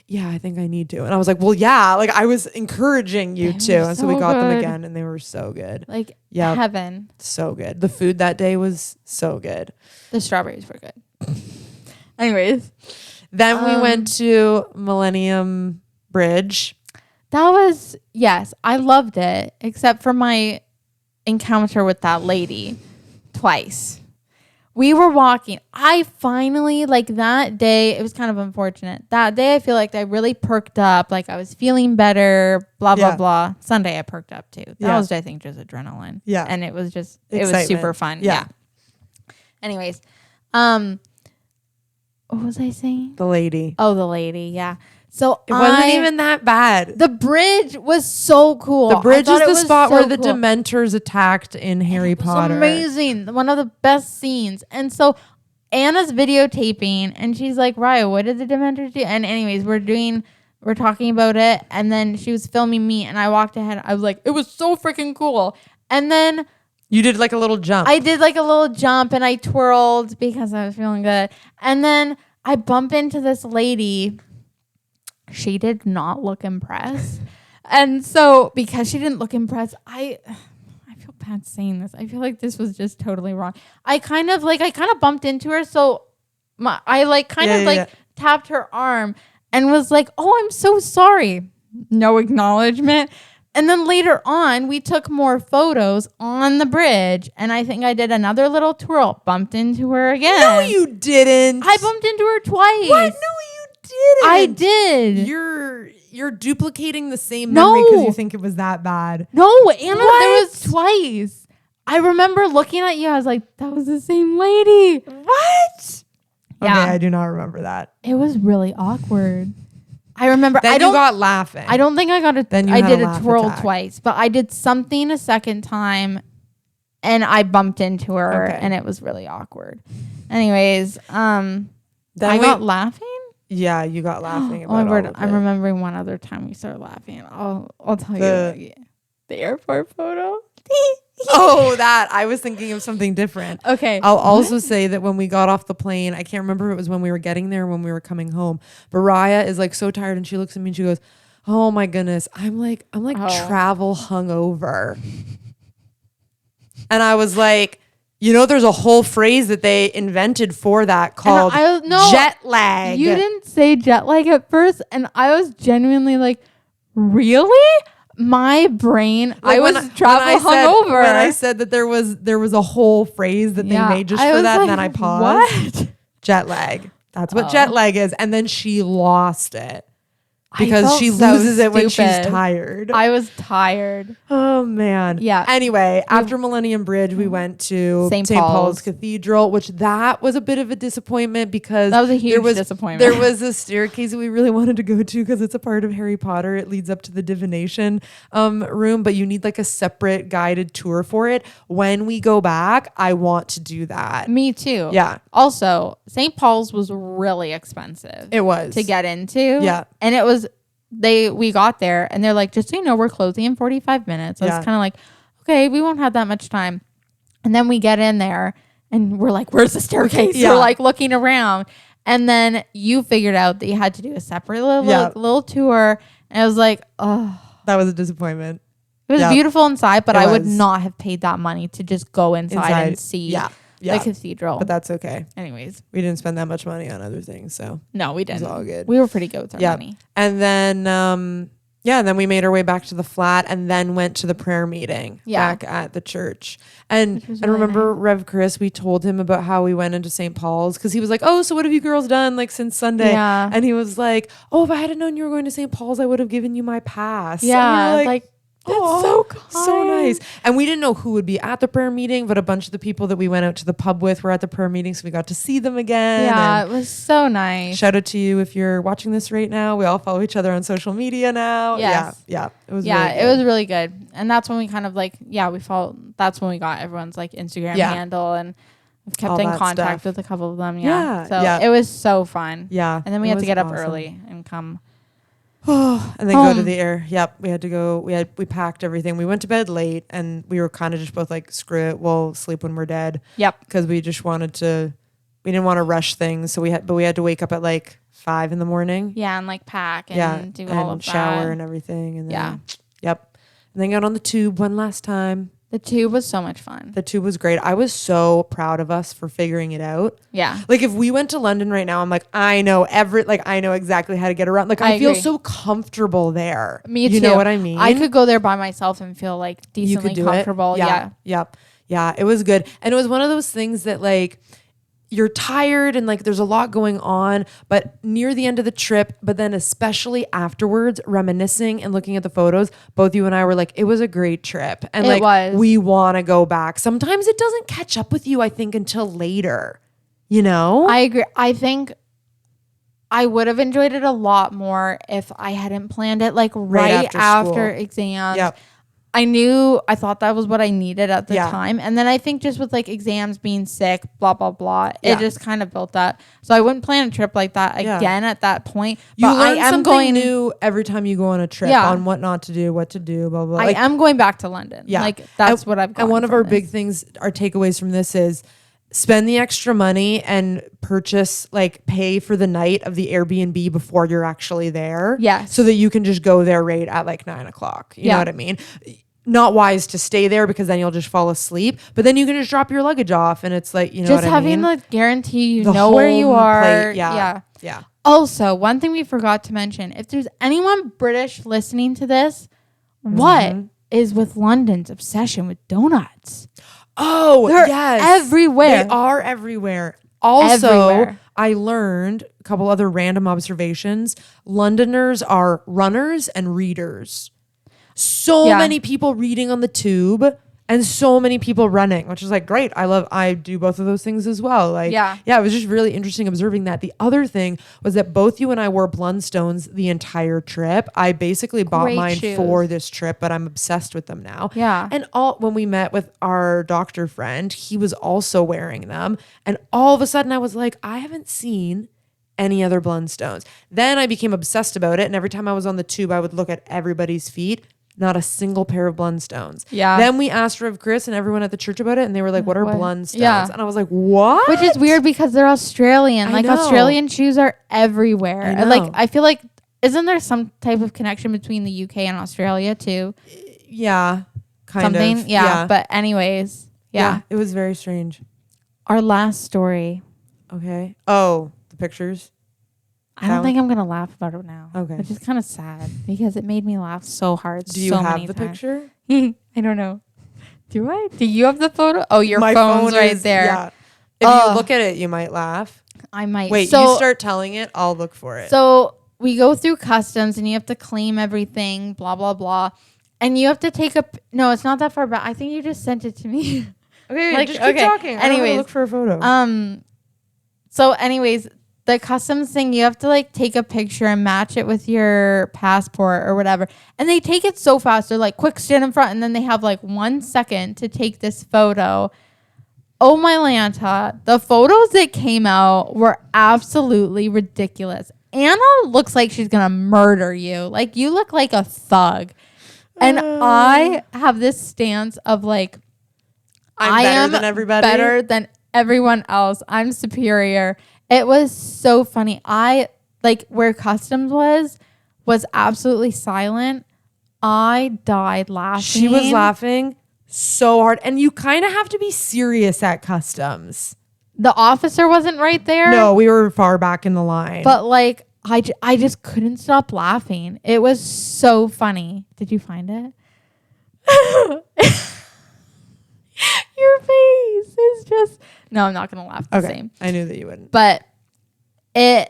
Speaker 2: yeah, I think I need to. And I was like, well, yeah, like I was encouraging you to. And so we got them again and they were so good.
Speaker 1: Like heaven.
Speaker 2: So good. The food that day was so good.
Speaker 1: The strawberries were good. Anyways.
Speaker 2: Then we went to Millennium Bridge.
Speaker 1: That was, yes, I loved it. Except for my encounter with that lady twice. We were walking. I finally, like that day, it was kind of unfortunate. That day, I feel like I really perked up. Like I was feeling better, blah, blah, blah. Sunday, I perked up too. That was, I think, just adrenaline. Yeah. And it was just, Excitement. It was super fun. Yeah. Anyways, what was I saying?
Speaker 2: The lady.
Speaker 1: Oh, the lady. Yeah. So
Speaker 2: it wasn't even that bad.
Speaker 1: The bridge was so cool.
Speaker 2: The bridge is the spot where the Dementors attacked in Harry Potter.
Speaker 1: Amazing. One of the best scenes. And so Anna's videotaping and she's like, Riah, what did the Dementors do? And anyways, we're talking about it. And then she was filming me and I walked ahead. I was like, it was so freaking cool. And then
Speaker 2: you did like a little jump.
Speaker 1: I did like a little jump and I twirled because I was feeling good. And then I bump into this lady. She did not look impressed. And so because she didn't look impressed, I feel bad saying this. I feel like this was just totally wrong. I kind of bumped into her. So I tapped her arm and was like, oh, I'm so sorry. No acknowledgement. And then later on, we took more photos on the bridge. And I think I did another little twirl, bumped into her again.
Speaker 2: No, you didn't.
Speaker 1: I bumped into her twice.
Speaker 2: What? No, you didn't.
Speaker 1: I did.
Speaker 2: You're duplicating the same memory because you think it was that bad.
Speaker 1: No, Anna, there was twice. I remember looking at you. I was like, that was the same lady.
Speaker 2: What?
Speaker 1: Yeah.
Speaker 2: Okay, I do not remember that.
Speaker 1: It was really awkward. I remember.
Speaker 2: Then you got laughing.
Speaker 1: I don't think I got it.
Speaker 2: Then
Speaker 1: I did a twirl twice, but I did something a second time, and I bumped into her, and it was really awkward. Anyways, I got laughing.
Speaker 2: Yeah, you got laughing.
Speaker 1: Oh my word! I'm remembering one other time we started laughing. I'll tell you the airport photo.
Speaker 2: Oh, that. I was thinking of something different.
Speaker 1: Okay.
Speaker 2: I'll also say that when we got off the plane, I can't remember if it was when we were getting there or when we were coming home, but Riah is like so tired and she looks at me and she goes, oh my goodness, I'm like travel hungover. And I was like, there's a whole phrase that they invented for that called jet lag.
Speaker 1: You didn't say jet lag at first, and I was genuinely like, really? My brain, I was travel hungover.
Speaker 2: When I said that there was a whole phrase that they made just for that, and then I paused. What? Jet lag. That's what jet lag is. And then she lost it. Because she loses it when she's tired.
Speaker 1: I was tired.
Speaker 2: Oh, man.
Speaker 1: Yeah.
Speaker 2: Anyway, after Millennium Bridge, we went to St. Paul's Cathedral, which that was a bit of a disappointment because
Speaker 1: that was a huge disappointment.
Speaker 2: There was a staircase that we really wanted to go to because it's a part of Harry Potter. It leads up to the divination room, but you need like a separate guided tour for it. When we go back, I want to do that.
Speaker 1: Me too.
Speaker 2: Yeah.
Speaker 1: Also, St. Paul's was really expensive.
Speaker 2: It was.
Speaker 1: To get into.
Speaker 2: Yeah.
Speaker 1: And it was we got there and they're like, just so you know, we're closing in 45 minutes. I was kind of like, okay, we won't have that much time. And then we get in there and we're like, where's the staircase? We're like looking around. And then you figured out that you had to do a separate little tour. And I was like, oh.
Speaker 2: That was a disappointment.
Speaker 1: It was beautiful inside, but I would not have paid that money to just go inside and see the cathedral.
Speaker 2: But that's okay.
Speaker 1: Anyways.
Speaker 2: We didn't spend that much money on other things, so.
Speaker 1: No, we didn't.
Speaker 2: It was all good.
Speaker 1: We were pretty good with our money.
Speaker 2: And then, then we made our way back to the flat and then went to the prayer meeting back at the church. And I remember Rev Chris, we told him about how we went into St. Paul's because he was like, oh, so what have you girls done like since Sunday?
Speaker 1: Yeah.
Speaker 2: And he was like, oh, if I had known you were going to St. Paul's, I would have given you my pass.
Speaker 1: Yeah. And we were that's so kind.
Speaker 2: So nice. And we didn't know who would be at the prayer meeting, but a bunch of the people that we went out to the pub with were at the prayer meeting, so we got to see them again.
Speaker 1: Yeah, it was so nice.
Speaker 2: Shout out to you if you're watching this right now. We all follow each other on social media now.
Speaker 1: Yes.
Speaker 2: Yeah. It was
Speaker 1: it was really good. And that's when we kind of that's when we got everyone's like Instagram handle and we've kept in contact with a couple of them. Yeah. So it was so fun.
Speaker 2: Yeah.
Speaker 1: And then we had to get up early and come
Speaker 2: and then go to the air. Yep. We had to go. We packed everything. We went to bed late and we were kind of just both like, screw it. We'll sleep when we're dead.
Speaker 1: Yep.
Speaker 2: Because we just wanted to, we didn't want to rush things. So we had to wake up at like 5 a.m.
Speaker 1: Yeah. And like pack and do all of that.
Speaker 2: Shower and everything. And then,
Speaker 1: Yep.
Speaker 2: And then got on the tube one last time.
Speaker 1: The tube was so much fun.
Speaker 2: The tube was great. I was so proud of us for figuring it out.
Speaker 1: Yeah.
Speaker 2: Like if we went to London right now, I'm like, I know exactly how to get around. Like I feel so comfortable there.
Speaker 1: Me too.
Speaker 2: You know what I mean?
Speaker 1: I could go there by myself and feel like decently comfortable.
Speaker 2: Yeah. Yep. Yeah. It was good. And it was one of those things that like, you're tired and like there's a lot going on, but near the end of the trip, but then especially afterwards, reminiscing and looking at the photos, both you and I were like, it was a great trip. And we want to go back. Sometimes it doesn't catch up with you, I think, until later, you know?
Speaker 1: I agree. I think I would have enjoyed it a lot more if I hadn't planned it like right after exams.
Speaker 2: Yep.
Speaker 1: I thought that was what I needed at the time. And then I think just with like exams, being sick, blah, blah, blah, it just kind of built up. So I wouldn't plan a trip like that again at that point.
Speaker 2: You learn something new every time you go on a trip on what not to do, what to do, blah, blah, blah.
Speaker 1: I am going back to London. Yeah. Like that's what I've got.
Speaker 2: And one of our big things, our takeaways from this is spend the extra money and pay for the night of the Airbnb before you're actually there.
Speaker 1: Yes.
Speaker 2: So that you can just go there right at like 9 o'clock. You know what I mean? Not wise to stay there because then you'll just fall asleep. But then you can just drop your luggage off and it's like, you know
Speaker 1: just
Speaker 2: what I mean?
Speaker 1: Just having the guarantee you know where you are.
Speaker 2: Yeah.
Speaker 1: Also, one thing we forgot to mention, if there's anyone British listening to this, what is with London's obsession with donuts?
Speaker 2: Oh,
Speaker 1: they're
Speaker 2: yes.
Speaker 1: everywhere.
Speaker 2: They are everywhere. Also, I learned a couple other random observations. Londoners are runners and readers. So many people reading on the tube and so many people running, which is like great. I do both of those things as well. Like, it was just really interesting observing that. The other thing was that both you and I wore Blundstones the entire trip. I basically bought mine for this trip, but I'm obsessed with them now.
Speaker 1: Yeah.
Speaker 2: And when we met with our doctor friend, he was also wearing them. And all of a sudden I was like, I haven't seen any other Blundstones. Then I became obsessed about it. And every time I was on the tube, I would look at everybody's feet. Not a single pair of Blundstones.
Speaker 1: Yeah.
Speaker 2: Then we asked Rev Chris and everyone at the church about it, and they were like, "What are Blundstones?"
Speaker 1: Yeah.
Speaker 2: And I was like, "What?"
Speaker 1: Which is weird because they're Australian. Like Australian shoes are everywhere. And like I feel like isn't there some type of connection between the UK and Australia too?
Speaker 2: Yeah, kind of.
Speaker 1: Yeah. But anyways, yeah,
Speaker 2: it was very strange.
Speaker 1: Our last story.
Speaker 2: Okay. Oh, the pictures.
Speaker 1: I don't think I'm going to laugh about it now.
Speaker 2: Okay.
Speaker 1: Which is kind of sad because it made me laugh so hard.
Speaker 2: Do you have the picture?
Speaker 1: I don't know. Do I? Do you have the photo? Oh, your
Speaker 2: My
Speaker 1: phone's
Speaker 2: phone
Speaker 1: right
Speaker 2: is,
Speaker 1: there.
Speaker 2: Yeah. If you look at it, you might laugh.
Speaker 1: I might.
Speaker 2: Wait, you start telling it. I'll look for it.
Speaker 1: So we go through customs and you have to claim everything, blah, blah, blah. And you have to take no, it's not that far back. I think you just sent it to me.
Speaker 2: Okay, just keep talking.
Speaker 1: Anyways,
Speaker 2: look for a photo.
Speaker 1: So anyways, the customs thing, you have to like take a picture and match it with your passport or whatever. And they take it so fast. They're like, quick, stand in front. And then they have like 1 second to take this photo. Oh my Lanta, the photos that came out were absolutely ridiculous. Anna looks like she's gonna murder you. Like, you look like a thug. And I have this stance of like,
Speaker 2: I'm better than everybody.
Speaker 1: Better than everyone else. I'm superior. It was so funny. I like where customs was absolutely silent. I died laughing.
Speaker 2: She was laughing so hard. And you kind of have to be serious at customs.
Speaker 1: The officer wasn't right there.
Speaker 2: No, we were far back in the line.
Speaker 1: But like, I just couldn't stop laughing. It was so funny. Did you find it? Your face is just... No, I'm not going to laugh the same.
Speaker 2: I knew that you wouldn't.
Speaker 1: But I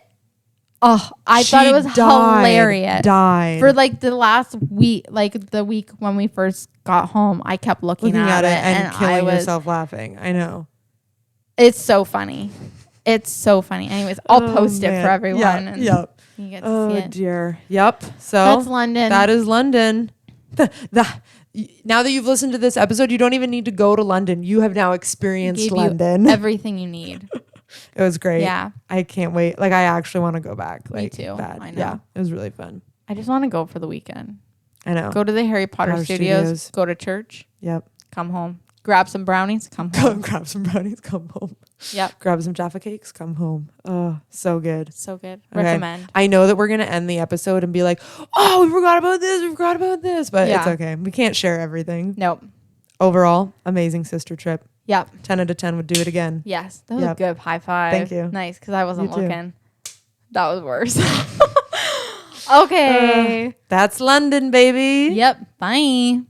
Speaker 1: thought it was hilarious. For like the last week, like the week when we first got home, I kept looking at it
Speaker 2: and killing yourself laughing. I know.
Speaker 1: It's so funny. It's so funny. Anyways, I'll post it for everyone.
Speaker 2: Yeah,
Speaker 1: and
Speaker 2: yep.
Speaker 1: You get to see it.
Speaker 2: Oh dear. Yep. So
Speaker 1: that's London.
Speaker 2: That is London. Now that you've listened to this episode, you don't even need to go to London. You have now experienced London.
Speaker 1: Everything you need.
Speaker 2: It was great.
Speaker 1: Yeah.
Speaker 2: I can't wait. Like, I actually want to go back. Like,
Speaker 1: Me too.
Speaker 2: Bad.
Speaker 1: I know.
Speaker 2: Yeah. It was really fun.
Speaker 1: I just want to go for the weekend.
Speaker 2: I know.
Speaker 1: Go to the Harry Potter Studios. Go to church.
Speaker 2: Yep.
Speaker 1: Come home. Grab some brownies. Come home.
Speaker 2: Grab some brownies. Come home.
Speaker 1: Yep.
Speaker 2: Grab some Jaffa cakes. Come home. Oh, so good.
Speaker 1: So good.
Speaker 2: Okay.
Speaker 1: Recommend.
Speaker 2: I know that we're going to end the episode and be like, oh, we forgot about this. We forgot about this. But it's okay. We can't share everything.
Speaker 1: Nope.
Speaker 2: Overall, amazing sister trip.
Speaker 1: Yep.
Speaker 2: 10 out of 10 would do it again.
Speaker 1: Yes. That was good. High five.
Speaker 2: Thank you.
Speaker 1: Nice. Because I wasn't looking. That was worse. Okay.
Speaker 2: That's London, baby.
Speaker 1: Yep. Bye.